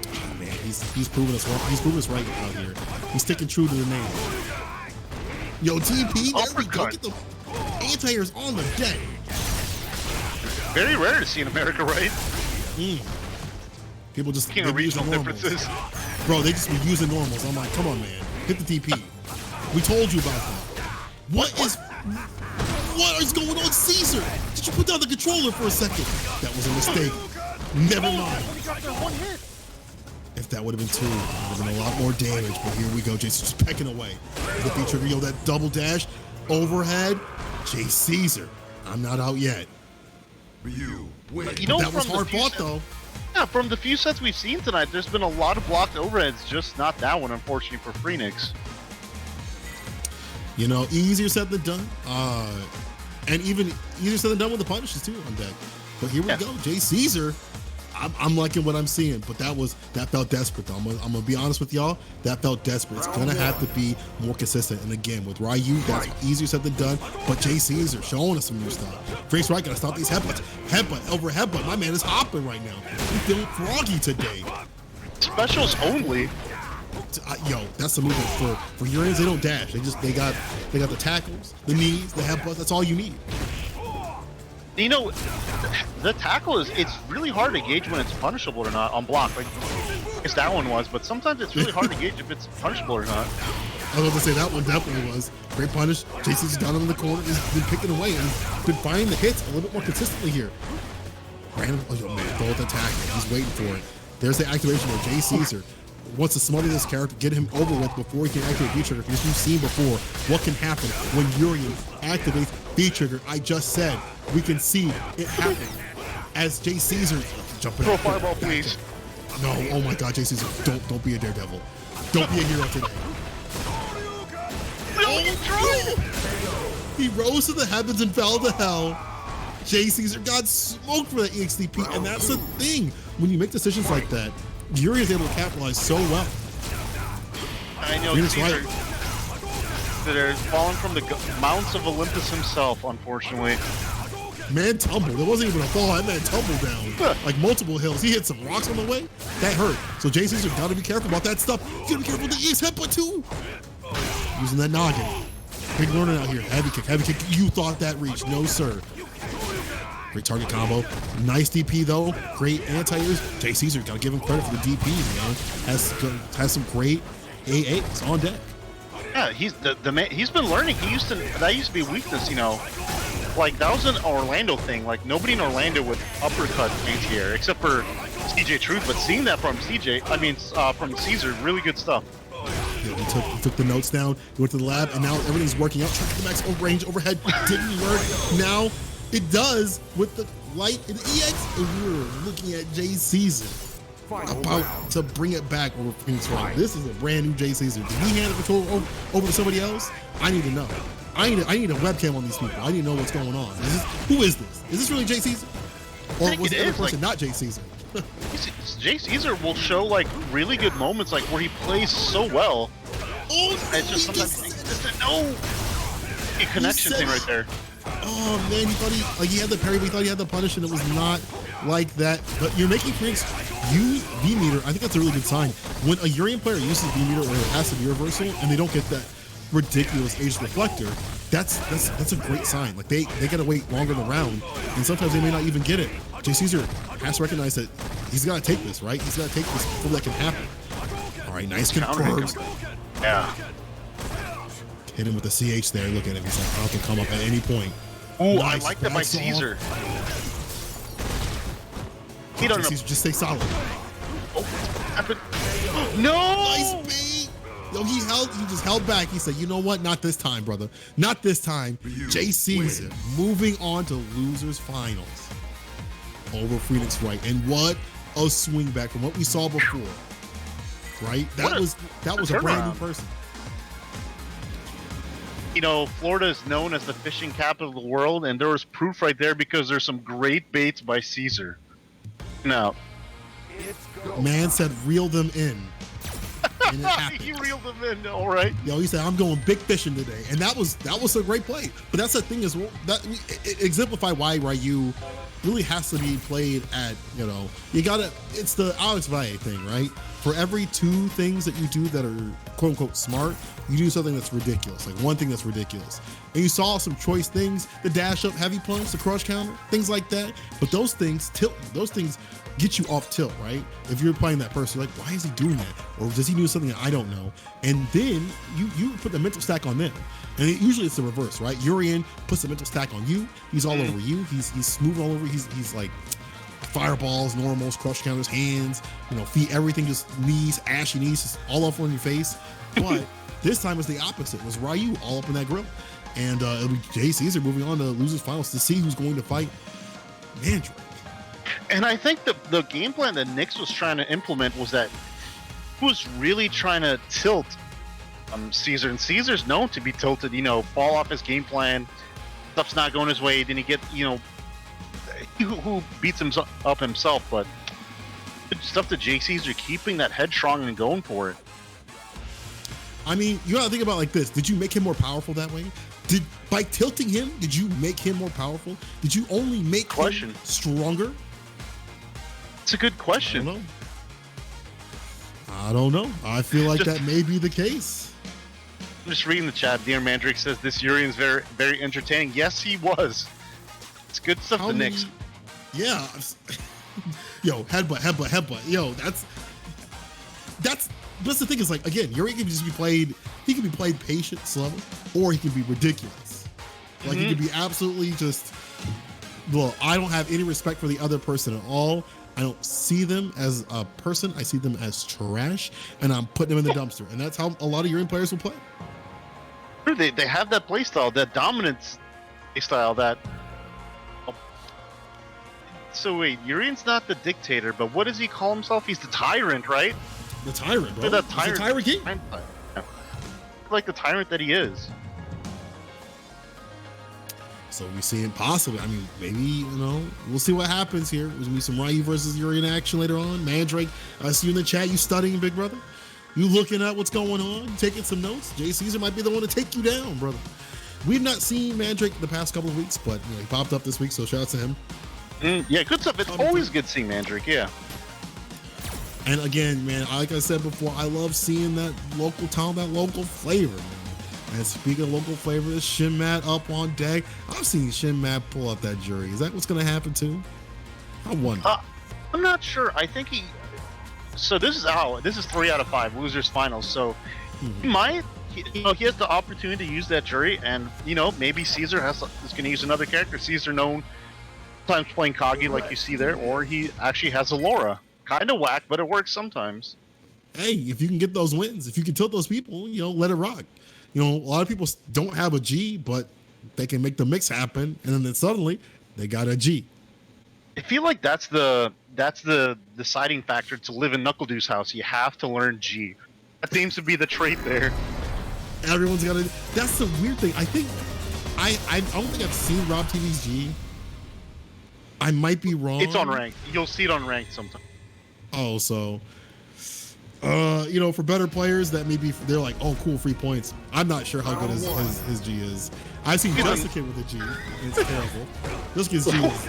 Oh man, he's proving us wrong. He's proving us right out here. He's sticking true to the name. Yo, TP, there we go. Get the anti-airs on the deck. Very rare to see in America, right? People just King of regional differences. Bro, they just be using normals. I'm like, come on, man. Hit the TP. We told you about that. What is going on, Caesar? Did you put down the controller for a second? That was a mistake. Never mind. If that would have been two, it would have been a lot more damage. But here we go. Jason's just pecking away. The V-trigger, yo, that double dash, overhead. Jay Caesar. I'm not out yet. You win. You know, That was hard fought, though. Yeah, from the few sets we've seen tonight, there's been a lot of blocked overheads, just not that one, unfortunately, for Phoenix. You know, easier said than done. And even easier said than done with the punishes, too, on deck. But here we go. Jay Caesar. I'm liking what I'm seeing, but that felt desperate, though. I'm gonna be honest with y'all. That felt desperate. It's gonna have to be more consistent. And again, with Ryu, that's easier said than done. But Jay Caesar showing us some new stuff. Phoenix Wright gotta stop these headbutts. Headbutt over headbutt. My man is hopping right now. He's feeling froggy today. Specials only. Yo, that's the movement for Urians. They don't dash. They got the tackles, the knees, the headbutts. That's all you need. You know, the tackle it's really hard to gauge when it's punishable or not on block. Like, I guess that one was, but sometimes it's really hard to gauge if it's punishable or not. I was going to say that one definitely was. Great punish. Jason's down in the corner. He's been picking away and been finding the hits a little bit more consistently here. Random, oh man, throw with the tackle. He's waiting for it. There's the activation where Jay Caesar wants to smother this character, get him over with before he can activate V-Trigger. Because you've seen before what can happen when Urian activates V-Trigger. I just said we can see it happen as Jay Caesar jumping. Throw a fireball, please. No, oh my God, Jay Caesar, don't be a daredevil. Don't be a hero today. No, you tried! He rose to the heavens and fell to hell. Jay Caesar got smoked for that EXTP, and that's the thing. When you make decisions like that, Yuri is able to capitalize so well. I know, Caesar. They're falling from the mounts of Olympus himself, unfortunately. Man tumbled. It wasn't even a fall. That man tumbled down. Like multiple hills. He hit some rocks on the way. That hurt. So Jay Caesar gotta be careful about that stuff. You gotta be careful with the EX headbutt too. Using that noggin. Big learning out here. Heavy kick, heavy kick. You thought that reached. No, sir. Great target combo. Nice DP though. Great anti-airs. Jay Caesar, gotta give him credit for the DPs, man. Has some great AAs on deck. Yeah, he's the man. He's been learning. That used to be a weakness, you know. Like that was an Orlando thing. Like nobody in Orlando would uppercut anti-air except for CJ Truth. But seeing that from from Caesar, really good stuff. Yeah, he took the notes down. He went to the lab, and now everything's working out. Trying to get the max range overhead didn't work. Now it does with the light and EX, and we're looking at Jay Caesar about to bring it back over Phoenix Wright. This is a brand new Jay Caesar. Did he hand the control over to somebody else? I need to know. I need a webcam on these people. I need to know what's going on. Who is this? Is this really Jay Caesar? Or was the other person not Jay Caesar? Jay Caesar will show like really good moments, like where he plays so well. Oh, it's just sometimes a connection thing right there. Oh man, he thought he had the parry, but he thought he had the punish, and it was not like that. But you're making Phoenix use V-meter. I think that's a really good sign. When a Urian player uses V-meter or has to be reversal, and they don't get that ridiculous Aegis Reflector, that's a great sign. Like they gotta wait longer than the round, and sometimes they may not even get it. Jay Caesar has to recognize that he's gotta take this, right? He's gotta take this before that can happen. All right, nice confirms. Yeah. Hit him with the CH there. Look at him. He's like, I can come up at any point. Ooh, Nice. I like that by That's all. Caesar. He Jay don't know. Caesar, just stay solid. Oh, happened. No! Nice bait. Yo, he just held back. He said, you know what? Not this time, brother. Not this time. Jay Caesar moving on to losers finals over Phoenix Wright. And what a swing back from what we saw before. Right? That was a brand new turnaround. person. You know, Florida is known as the fishing capital of the world, and there was proof right there because there's some great baits by Caesar. Now, Man said, reel them in. And it happened. he reeled them in, all right. Yo, he said, I'm going big fishing today. And that was a great play. But that's the thing is, that it exemplified why Ryu really has to be played at, it's the Alex Valle thing, right? For every 2 things that you do that are quote unquote smart, you do something that's ridiculous, like one thing that's ridiculous. And you saw some choice things, the dash up, heavy punch, the crush counter, things like that. But those things get you off tilt, right? If you're playing that person, you're like, why is he doing that? Or does he do something that I don't know? And then you put the mental stack on them. And usually it's the reverse, right? Urian puts the mental stack on you. He's all over you. He's smooth all over. He's like fireballs, normals, crush counters, hands, feet, everything, just knees, ashy knees, just all up on your face. But this time it's the opposite. It was Ryu all up in that grill. And it'll be Jay Caesar moving on to losers finals to see who's going to fight Mandrake. And I think the game plan that Nyx was trying to implement was that he was really trying to tilt Caesar. And Caesar's known to be tilted, fall off his game plan, stuff's not going his way, then he get, who beats him up himself, but stuff to Jay Caesar keeping that head strong and going for it. I mean, you gotta think about it like this. Did you make him more powerful that way? By tilting him, did you make him more powerful? Did you only make him stronger? It's a good question. I don't know. I feel like that may be the case. I'm just reading the chat. Dear Mandrake says this Urian's very, very entertaining. Yes, he was. It's good stuff to Nyx. Yeah. Yo, headbutt. Yo, that's the thing is, like, again, Urian can just be played, he can be played patient, slow, or he can be ridiculous. Like, he can be absolutely just, well, I don't have any respect for the other person at all. I don't see them as a person. I see them as trash, and I'm putting them in the dumpster. And that's how a lot of Urian players will play. They have that play style, that dominance play style, that... So wait, Urian's not the dictator, but what does he call himself? He's the tyrant, right? The tyrant, bro. The He's the tyrant king. Like the tyrant that he is. So we see him possibly. I mean, maybe, we'll see what happens here. There's gonna be some Ryu versus Urian action later on. Mandrake, I see you in the chat. You studying, big brother? You looking at what's going on? Taking some notes? Jay Caesar might be the one to take you down, brother. We've not seen Mandrake the past couple of weeks, but he popped up this week, so shout out to him. Yeah, good stuff. It's always good seeing Mandrake, yeah. And again, man, like I said before, I love seeing that local talent, that local flavor, man. And speaking of local flavor, Shin Matt up on deck. I've seen Shin Matt pull up that jury. Is that what's going to happen too? I wonder. I'm not sure. I think so this is 3 out of 5 losers finals. So he might, he has the opportunity to use that jury, and maybe Caesar is going to use another character. Caesar known sometimes playing Kagi like you see there, or he actually has a Laura. Kind of whack, but it works sometimes. Hey, if you can get those wins, if you can tilt those people, let it rock. A lot of people don't have a G, but they can make the mix happen, and then suddenly they got a G. I feel like that's the deciding factor to live in Knuckle Deuce house. You have to learn G. That seems to be the trait there. Everyone's got to. That's the weird thing. I think I don't think I've seen Rob TV's G. I might be wrong. It's on ranked. You'll see it on ranked sometime. Oh, so for better players that maybe they're like, oh, cool, free points. I'm not sure how good his G is. I've seen Jessica with a G, and it's terrible. Jessica's G is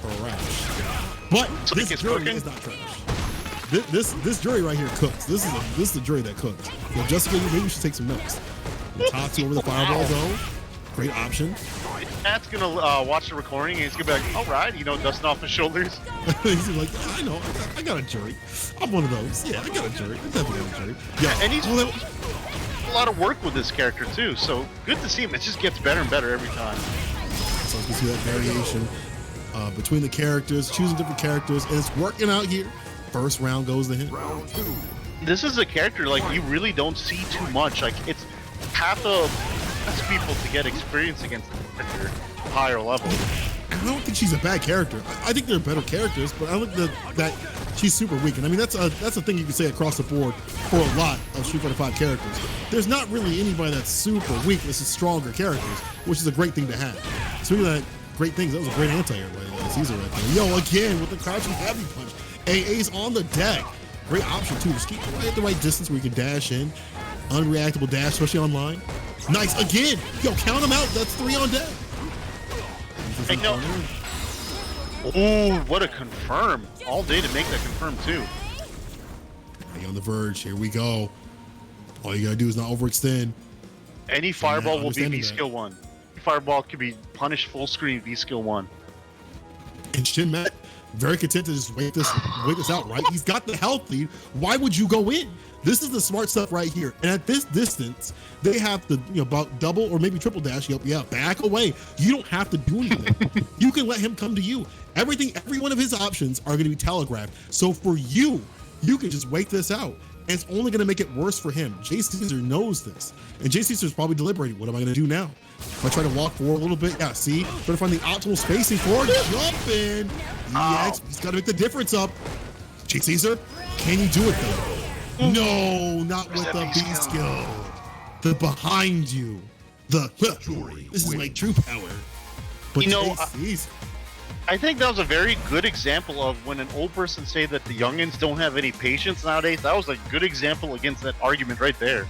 trash. But So this jury is not trash. This jury right here cooks. This is the jury that cooks. So Jessica, maybe you should take some notes. Tatsu over the fireball though. Great option. Matt's gonna watch the recording and he's gonna be like, all right, you know, dusting off his shoulders. He's like, I know, I got a jury. I'm one of those. Yeah, I got a jury. I definitely got a jury. Yeah, And he's a lot of work with this character too, so good to see him. It just gets better and better every time. So you can see that variation between the characters, choosing different characters, and it's working out here. First round goes to him. Round 2. This is a character like you really don't see too much. Like it's half the best people to get experience against at your higher level. I don't think she's a bad character. I think they're better characters, but I don't think that she's super weak. And I mean, that's a thing you can say across the board for a lot of Street Fighter V characters. There's not really anybody that's super weak. This is stronger characters, which is a great thing to have. Speaking of that, great things. That was a great anti-air by Caesar right there. Yo, again with the crouching heavy punch. AA's on the deck. Great option too. Just keep right at the right distance where you can dash in. Unreactable dash, especially online. Nice again. Yo, count them out. That's 3 on deck. Hey, no. Ooh, what a confirm. All day to make that confirm too. Hey, on the verge. Here we go. All you gotta do is not overextend. Any fireball will be understanding V that. skill 1. Fireball can be punished full screen V skill 1. And Shin Matt, very content to just wait this out, right? He's got the health lead. Why would you go in? This is the smart stuff right here. And at this distance, they have to, about double or maybe triple dash. Yeah, back away. You don't have to do anything. You can let him come to you. Every one of his options are going to be telegraphed. So for you can just wait this out. And it's only going to make it worse for him. Jay Caesar knows this. And Jay Caesar's probably deliberating. What am I going to do now? If I try to walk forward a little bit, yeah, see? Try to find the optimal spacing for jump in. EX, he's got to make the difference up. Jay Caesar, can you do it though? No, not with the B skill. The behind you. This is my true power. But Jay Caesar. I think that was a very good example of when an old person say that the youngins don't have any patience nowadays. That was a good example against that argument right there.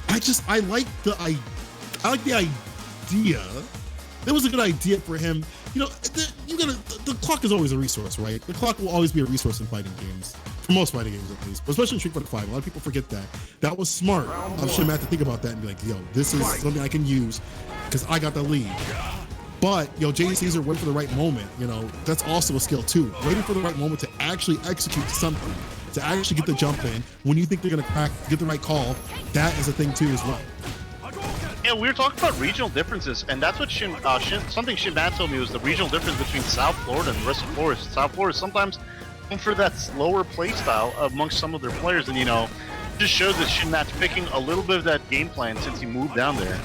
I like the idea. That was a good idea for him. The clock is always a resource, right? The clock will always be a resource in fighting games. For most fighting games, at least. But especially in Street Fighter V. A lot of people forget that. That was smart of Shin Matt to think about that and be like, yo, this is something I can use because I got the lead. But, Jay Caesar wait for the right moment. That's also a skill too. Waiting for the right moment to actually execute something, to actually get the jump in when you think they're going to get the right call. That is a thing too as well. Yeah, we were talking about regional differences, and that's what something Shin Matt told me was the regional difference between South Florida and the rest of Florida. South Florida sometimes going for that slower play style amongst some of their players, and just shows that Shin Matt's picking a little bit of that game plan since he moved down there.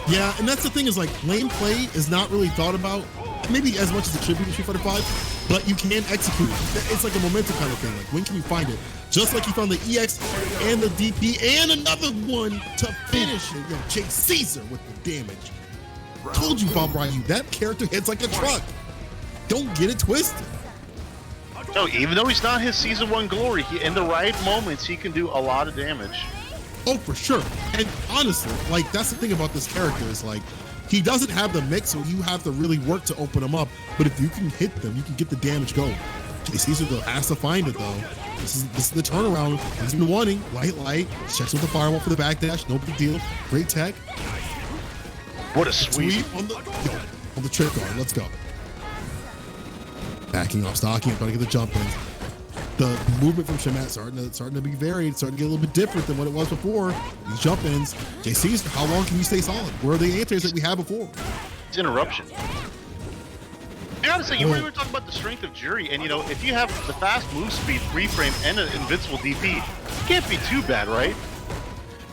Yeah, and that's the thing is lane play is not really thought about, maybe as much as it should be in Street Fighter V, but you can execute. It's like a momentum kind of thing. Like when can you find it? Just like you found the EX and the DP and another one to finish it. Yo, Jay Caesar with the damage. Told you, Bob Ryu, that character hits like a truck. Don't get it twisted. No, even though he's not his Season 1 glory, in the right moments, he can do a lot of damage. Oh, for sure. And honestly, that's the thing about this character is he doesn't have the mix, so you have to really work to open him up. But if you can hit them, you can get the damage going. Jay Caesar though has to find it though. This is the turnaround he's been wanting. Light, checks with the fireball for the backdash. No big deal. Great tech. What a sweep on the trip guard. Let's go. Backing off, stocking, trying to get the jump in. The movement from Shin Matt starting to be varied, starting to get a little bit different than what it was before. These jump ins. Jay Caesar, how long can you stay solid? Where are the answers that we had before? It's interruption. And honestly, we were talking about the strength of Jury, and if you have the fast move speed, 3-frame, and an invincible DP, it can't be too bad, right?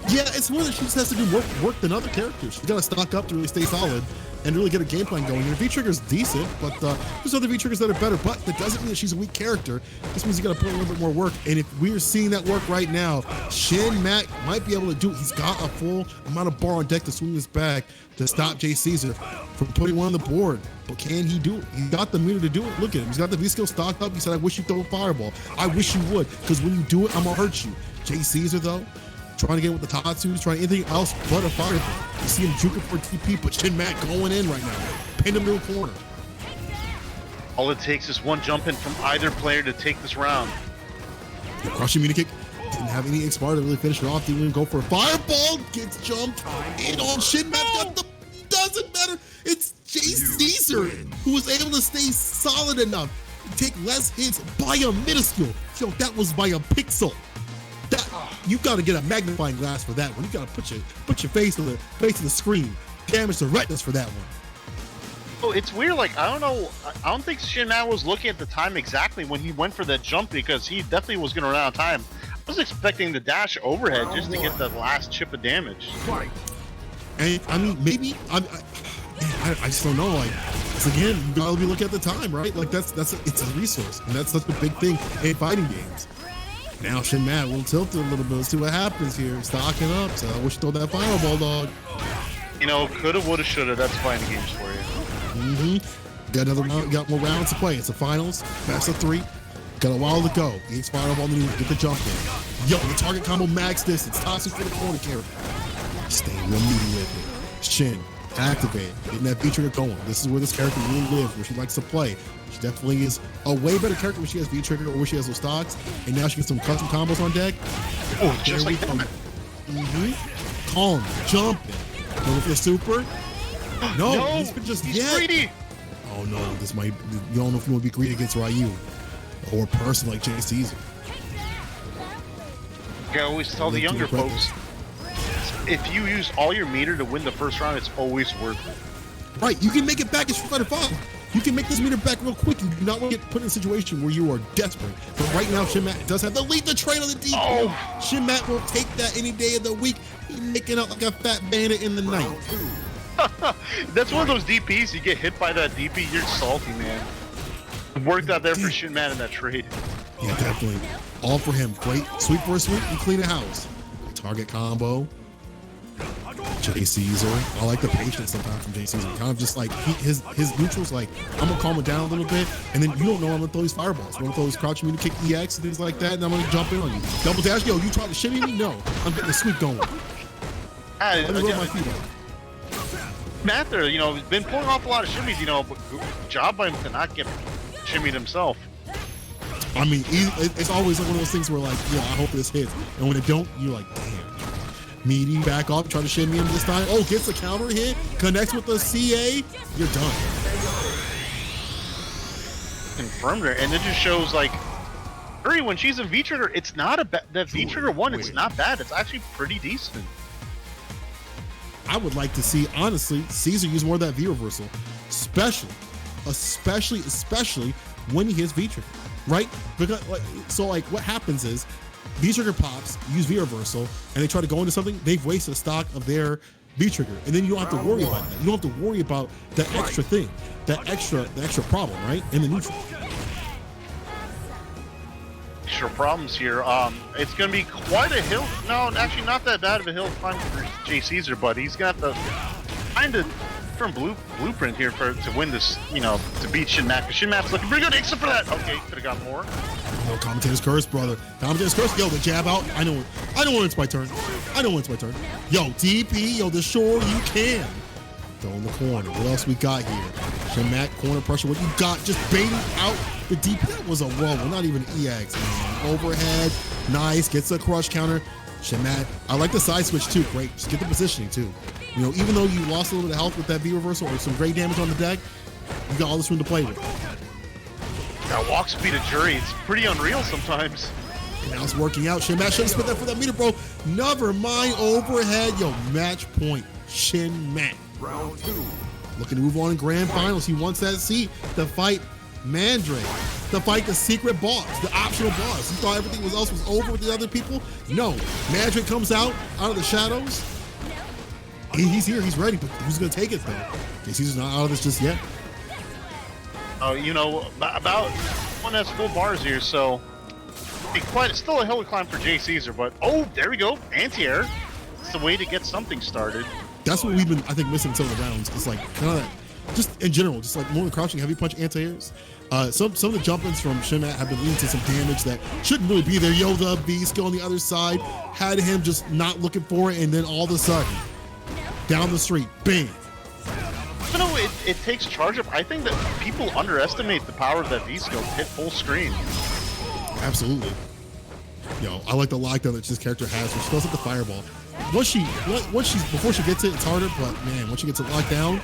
Yeah, it's more that she just has to do more work than other characters. She's got to stock up to really stay solid and really get a game plan going. Her V-Trigger's decent, but there's other V-Triggers that are better, but that doesn't mean that she's a weak character. This means you got to put in a little bit more work, and if we're seeing that work right now, Shin Matt might be able to do it. He's got a full amount of bar on deck to swing this back to stop Jay Caesar from putting one on the board, but can he do it? He got the meter to do it. Look at him. He's got the V-skill stocked up. He said, I wish you throw a fireball. I wish you would, because when you do it, I'm going to hurt you. Jay Caesar, though, trying to get with the Tatsus, trying anything else but a fireball. You see him juking for TP, but Shin Matt going in right now. Pin him to the corner. All it takes is one jump in from either player to take this round. The crushing meter kick Didn't have any X-Bar to really finish it off. Didn't even go for a fireball. Gets jumped in on Shin Matt. Got the, doesn't matter. It's Jay Caesar who was able to stay solid enough to take less hits by a minuscule. Yo, that was by a pixel. That you got to get a magnifying glass for that one. You got to put your face to the screen. Damage the retinas for that one. Oh, it's weird. Like, I don't know. I don't think Shin Matt was looking at the time exactly when he went for that jump, because he definitely was going to run out of time. I was expecting the dash overhead just to get the last chip of damage. And I mean, maybe I just don't know. Like, it's, again, you gotta be looking at the time, right? Like it's a resource, and that's such a big thing in fighting games. Now Shin Matt will tilt it a little bit. Let's see what happens here. Stocking up. So I wish you throw that fireball, dog. You know, coulda, woulda, shoulda. That's fighting games for you. Got another round, got more rounds to play. It's the finals, best of 3. Got a while to go. Gates fireball, get the jump in. Yo, the target combo max distance. Tossing for the corner carry. Staying real meaty with it. Shin, activate. Getting that V-trigger going. This is where this character really lives, where she likes to play. She definitely is a way better character when she has V-trigger or when she has those stocks. And now she gets some custom combos on deck. Oh, just like that. Calm, jumping. Going for the super. No, he's been just greedy. Oh no, this might. You don't know if you want to be greedy against Ryu or a person like Jay Caesar. I always tell the younger folks, if you use all your meter to win the first round, it's always worth it. Right, you can make it back in Street Fighter 5. You can make this meter back real quick. You do not want to get put in a situation where you are desperate. But right now, Shin Matt does have the lead the train on the DP. Oh. Shin Matt will take that any day of the week. He's making out like a fat bandit in the night. That's one of those DPs. You get hit by that DP, you're salty, man. It worked out there for Shin Matt in that trade. Yeah, definitely. All for him. Great sweep for a sweep and clean a house. Target combo. Jay Caesar. I like the patience sometimes from Jay Caesar. Kind of just like his neutral's like, I'm gonna calm it down a little bit, and then you don't know I'm gonna throw these fireballs. I'm gonna throw these crouching me to kick EX and things like that, and I'm gonna jump in on you. Double dash, yo, you trying to shimmy me? No, I'm getting the sweep going. Let me roll my feet up. Matt there, you know, has been pulling off a lot of shimmies, you know, but good job by him to not get shimmied himself. I mean, it's always one of those things where like, yeah, I hope this hits, and when it don't, you're like, damn. Meaty, back off, try to shimmy him this time. Oh, gets a counter hit, connects with the CA, you're done. Confirmed her, and it just shows like, Uri, when she's in V-Trigger, it's not a bad, that V-Trigger one, it's not bad, it's actually pretty decent. I would like to see, honestly, Caesar use more of that V reversal, especially when he hits V trigger, right? Because like what happens is V trigger pops, use V reversal, and they try to go into something, they've wasted a stock of their V trigger, and then you don't have to worry about that. You don't have to worry about that extra thing, the extra problem, right? In the neutral. Extra problems here. It's going to be quite a hill. No, actually not that bad of a hill to climb for Jay Caesar, but he's going to have to find a different blueprint here to win this, you know, to beat Shin Matt. Because Shin Matt's looking pretty good, except for that. Okay, could have got more. No, commentator's curse, brother. Commentator's curse. Yo, the jab out. I know when it's my turn. Yo, DP, yo, the shore you can. Throw in the corner. What else we got here? Shin Matt, corner pressure. What you got? Just baiting out the DP. That was a roll, not even EX. Man. Overhead, nice. Gets a crush counter. Shin Matt, I like the side switch too. Great. Just get the positioning too. You know, even though you lost a little bit of health with that V reversal or some great damage on the deck, you got all this room to play with. That walk speed of Jury, it's pretty unreal sometimes. And now it's working out. Shin Matt should have spent that for that meter, bro. Never mind overhead. Yo, match point. Shin Matt. Round 2. Looking to move on in grand finals. He wants that seat to fight Mandrake, to fight the secret boss, the optional boss. He thought everything else was over with the other people. No, Mandrake comes out of the shadows. He's here, he's ready, but who's gonna take it though? Jay Caesar's not out of this just yet. You know, about one has full bars here, so it's still a hill to climb for Jay Caesar, but oh, there we go, anti-air. It's the way to get something started. That's what we've been, I think, missing until the rounds. It's like kind of that, just in general, just like more of the crouching heavy punch anti-airs. Some of the jump-ins from Shin Matt have been leading to some damage that shouldn't really be there. Yo, the beast on the other side had him just not looking for it, and then all of a sudden, down the street, bang. You know, it takes charge up. I think that people underestimate the power of that V skill to hit full screen. Absolutely. Yo, I like the lockdown that this character has when she goes up the fireball. Before she gets it, it's harder, but man, once she gets it locked down,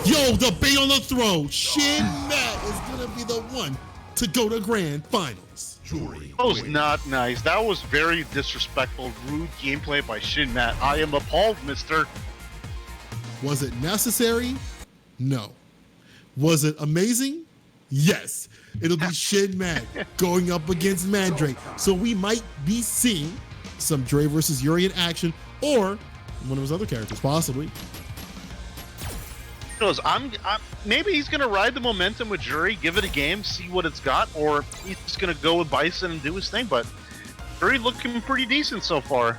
yo, the bait on the throw. Shin Matt is gonna be the one to go to grand finals. Jury That was wins. not nice. That was very disrespectful, rude gameplay by Shin Matt. I am appalled, mister. Was it necessary? No. Was it amazing? Yes. It'll be Shin Matt going up against Mandrake. So we might be seeing some Dre versus Yuri in action, or one of his other characters, possibly. Because maybe he's gonna ride the momentum with Jury, give it a game, see what it's got, or he's just gonna go with Bison and do his thing. But Jury looking pretty decent so far.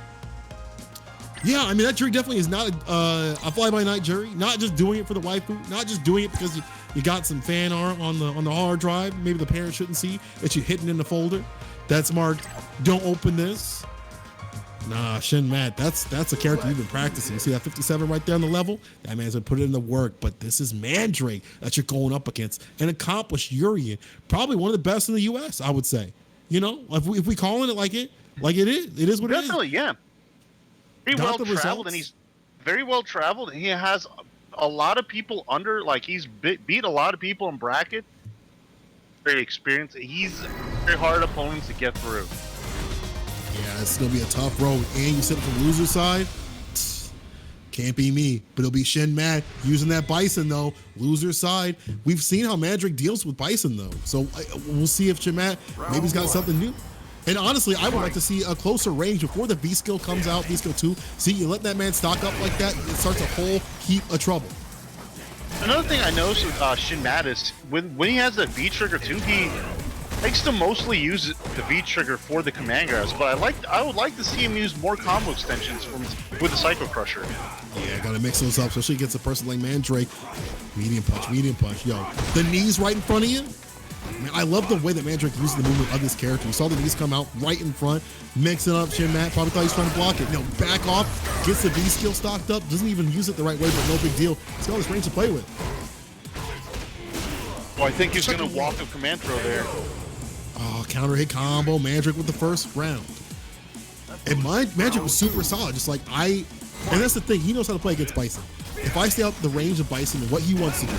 Yeah, I mean, that jury definitely is not a fly-by-night jury. Not just doing it for the waifu, not just doing it because you got some fan art on the hard drive. Maybe the parents shouldn't see that you're hidden in the folder that's marked "Don't open this." Nah, Shin Matt, that's a character you've been practicing. You see that 57 right there on the level? That man's been putting in the work. But this is Mandrake that you're going up against, an accomplished Urian, probably one of the best in the U.S. I would say. You know, if we calling it like it is what Definitely, it is. yeah. Very Got well the traveled, results. and he's very well traveled. And he has a lot of people under. Like he's beat a lot of people in bracket. Very experienced. He's a very hard opponent to get through. Yeah, it's gonna be a tough road, and you sit from the loser side. Can't be me, but it'll be Shin Matt using that Bison though. Loser side. We've seen how Mandrake deals with Bison though, so we'll see if Shin Matt maybe he's got something new. And honestly, I would like to see a closer range before the V skill comes out. V skill 2. See, you let that man stock up like that, it starts a whole heap of trouble. Another thing I noticed with Shin Matt is when he has the V trigger too, he likes to mostly use the V trigger for the command grabs. But I would like to see him use more combo extensions with the Psycho Crusher. Yeah, gotta mix those up, especially against a person like Mandrake. Medium punch. Yo, the knees right in front of you. Man, I love the way that Mandrake uses the movement of this character. You saw the knees come out right in front, mixing up Shin Matt. Probably thought he was trying to block it. No, back off, gets the V skill stocked up, doesn't even use it the right way, but no big deal. He's got all this range to play with. Well, I think he's going to walk a command throw there. Oh, counter hit combo, Mandrake with the first round. And Mandrake was super solid, just like and that's the thing, he knows how to play against Bison. If I stay out the range of Bison and what he wants to do,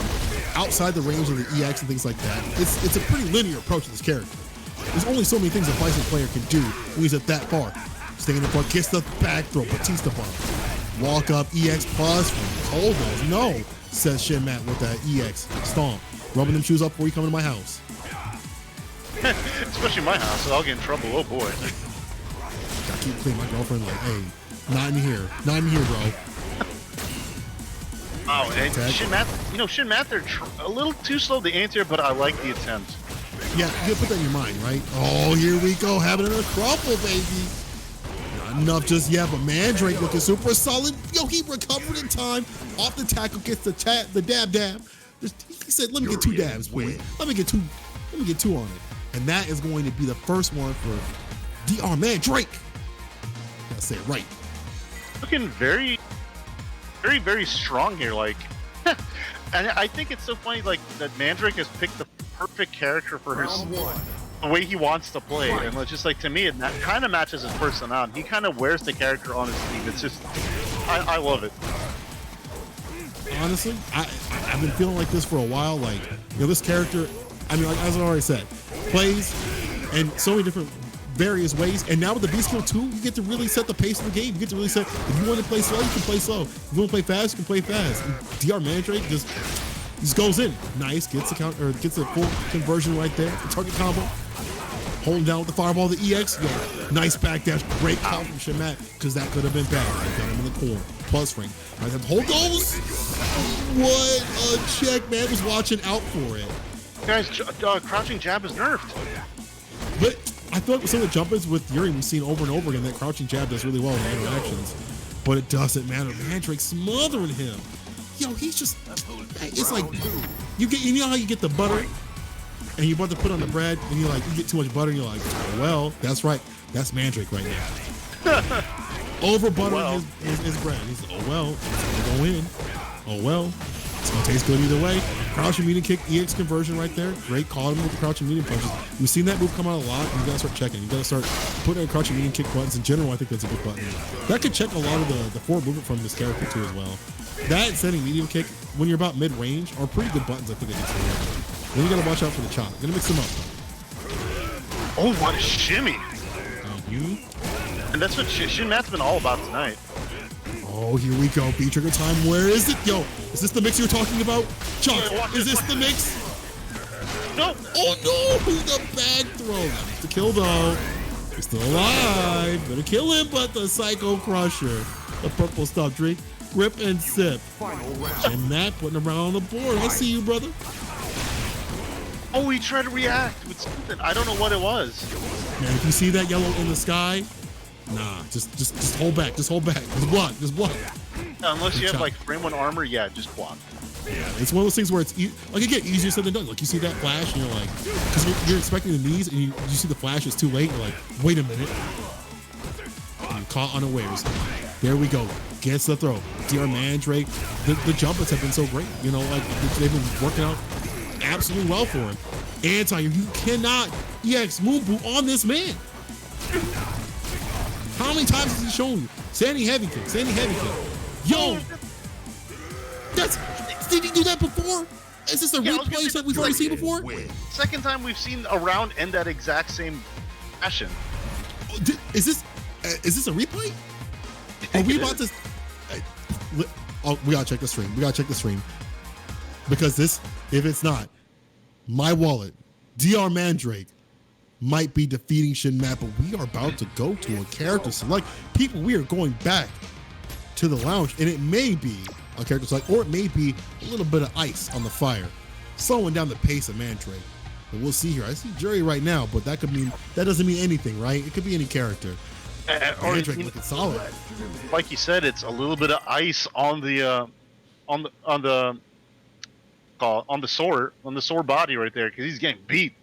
outside the range of the EX and things like that, it's a pretty linear approach to this character. There's only so many things a Bison player can do when he's at that far. Staying in the front, gets the back throw, Batista bomb. Walk up, EX plus, cold nose. No, says Shin Matt with that EX stomp. Rubbing them shoes up before you come into my house. Especially my house, so I'll get in trouble. Oh boy. Gotta keep it clean. My girlfriend like, hey, not in here, bro. Oh, and Tag. Shin Matt, they're a little too slow to answer, but I like the attempt. Yeah, you gotta put that in your mind, right? Oh, here we go, having another crumple, baby. Not enough just yet, but Mandrake looking super solid. Yo, he recovered in time. Off the tackle, gets the dab. He said, let me get 2 dabs, boy. Let me get two on it. And that is going to be the first one for DR Mandrake. Gotta say it right. Looking very, very, very strong here. Like, and I think it's so funny, like that Mandrake has picked the perfect character for the way he wants to play, and it's just like to me, it kind of matches his personality. He kind of wears the character on his sleeve. It's just, I love it. Honestly, I've been feeling like this for a while. Like, this character, I mean, like, as I already said, plays in so many different various ways. And now with the V-Skill 2, you get to really set the pace of the game. You get to really set, if you want to play slow, you can play slow. If you want to play fast, you can play fast. And DR Mandrake just goes in. Nice, gets the count, or gets the full conversion right there. The target combo. Holding down with the fireball, the EX. Yo, nice backdash. Great count from Shin Matt, because that could have been bad. Got him in the corner. Plus ring. I have to hold those. What a check, man. Was watching out for it. Guys, crouching jab is nerfed. But I feel like some of the jumpers with Yuri we've seen over and over again, that crouching jab does really well in the interactions. But it doesn't matter. Mandrake smothering him. Yo, he's just, it's like, you know how you get the butter and you're about to put on the bread and you get too much butter and you're like, oh, well, that's right. That's Mandrake right now. Over buttering his bread. He's like, oh, well, it's gonna go in. Oh, well. It's gonna taste good either way. Crouching medium kick, EX conversion right there. Great call him with the crouching medium punches. We've seen that move come out a lot. And you gotta start checking. You gotta start putting in crouching medium kick buttons. In general, I think that's a good button. That could check a lot of the forward movement from this character too as well. That and setting medium kick when you're about mid range are pretty good buttons. I think against the world. Then you gotta watch out for the chop. Gonna mix them up. Oh, what a shimmy! You. And that's what Shin Matt's been all about tonight. Oh, here we go. B-trigger time. Where is it? Yo, is this the mix you were talking about? Chuck, is this the mix? No! Oh no! The bag throw. That makes the kill though. He's still alive. Better kill him, but the Psycho Crusher. The purple stuff. Drink, grip, and sip. And Matt putting him around on the board. I see you, brother. Oh, he tried to react with something. I don't know what it was. Man, if you see that yellow in the sky, nah, just hold back. Just hold back. Just block. Just block. Unless you have like frame 1 armor, yeah, just block. Yeah, it's one of those things where it's like again easier said than done. Like you see that flash and you're like, because you're expecting the knees and you see the flash is too late. You're like, wait a minute. And you're caught unawares. There we go. Gets the throw. DR Mandrake. The jumpers have been so great. You know, like they've been working out absolutely well for him. Anti, you cannot EX Moon Boot on this man. How many times has he shown you? Standing heavy kick. Standing heavy kick. Yo, that's. Did he do that before? Is this a replay that we've already seen before? Second time we've seen a round end that exact same fashion. Is this a replay? Are we about to? Oh, we gotta check the stream. We gotta check the stream because this, if it's not, my wallet, DR Mandrake, might be defeating Shin Matt, but we are about to go to a character select. People, we are going back to the lounge, and it may be a character select, or it may be a little bit of ice on the fire, slowing down the pace of Mandrake. But we'll see here. I see Jury right now, but that doesn't mean anything, right? It could be any character. Mandrake looking solid. Like you said, it's a little bit of ice on the sore body right there because he's getting beat.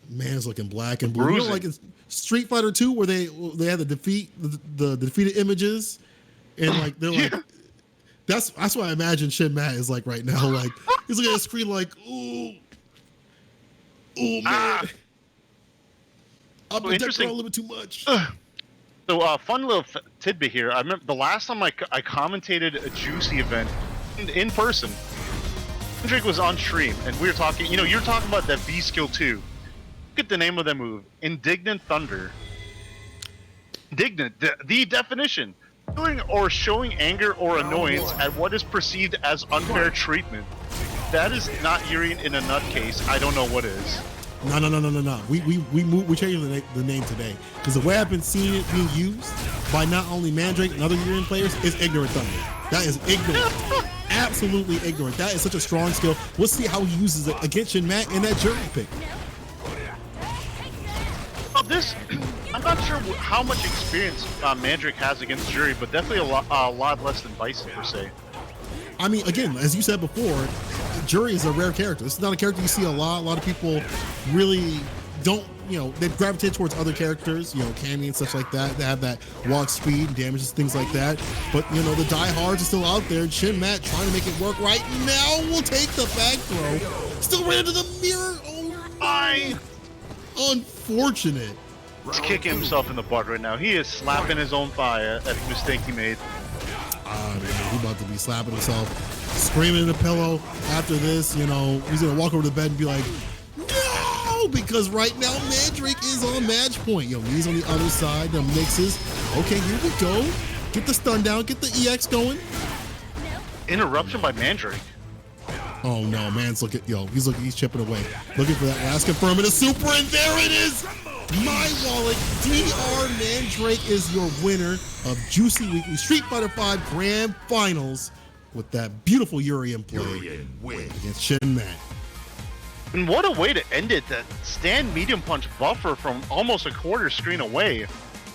Man's looking black and blue. You know, like in Street Fighter 2 where they had the defeated images, and like they're like, that's what I imagine Shin Matt is like right now. Like he's looking at the screen like, ooh man, I've been that girl a little bit too much. So fun little tidbit here. I remember the last time I commentated a Juicy event in person. Mandrake was on stream and we were talking. You know, you're talking about that V skill 2. Look at the name of that move. Indignant Thunder. Indignant. The definition. Feeling or showing anger or annoyance at what is perceived as unfair treatment. That is not Urien in a nutcase. I don't know what is. No. We changed the name today because the way I've been seeing it being used by not only Mandrake and other Urien players is Ignorant Thunder. That is ignorant. Absolutely ignorant. That is such a strong skill. We'll see how he uses it against Shin Matt in that Jury pick. I'm not sure how much experience Mandrake has against Jury, but definitely a lot less than Bison per se. I mean, again, as you said before, Jury is a rare character. This is not a character you see a lot. A lot of people really don't, you know, they gravitate towards other characters, you know, Cammy and such like that. They have that walk speed and damages, things like that. But, you know, the diehards are still out there. Shin Matt trying to make it work right now. Will take the back throw. Still ran into the mirror. Oh my. Unfortunate. He's kicking himself in the butt right now. He is slapping his own thigh at the mistake he made. Man, he's about to be slapping himself, screaming in the pillow. After this, you know, he's gonna walk over to the bed and be like, no, because right now Mandrake is on match point. Yo, he's on the other side, the mixes. Okay, here we go. Get the stun down, get the EX going. Interruption by Mandrake. Oh no, man's looking, he's chipping away. Looking for that last confirmative super, and there it is! My wallet, DR Mandrake is your winner of Juicy Weekly Street Fighter V Grand Finals with that beautiful Urien play against Shin Matt. And what a way to end it, that stand medium punch buffer from almost a quarter screen away.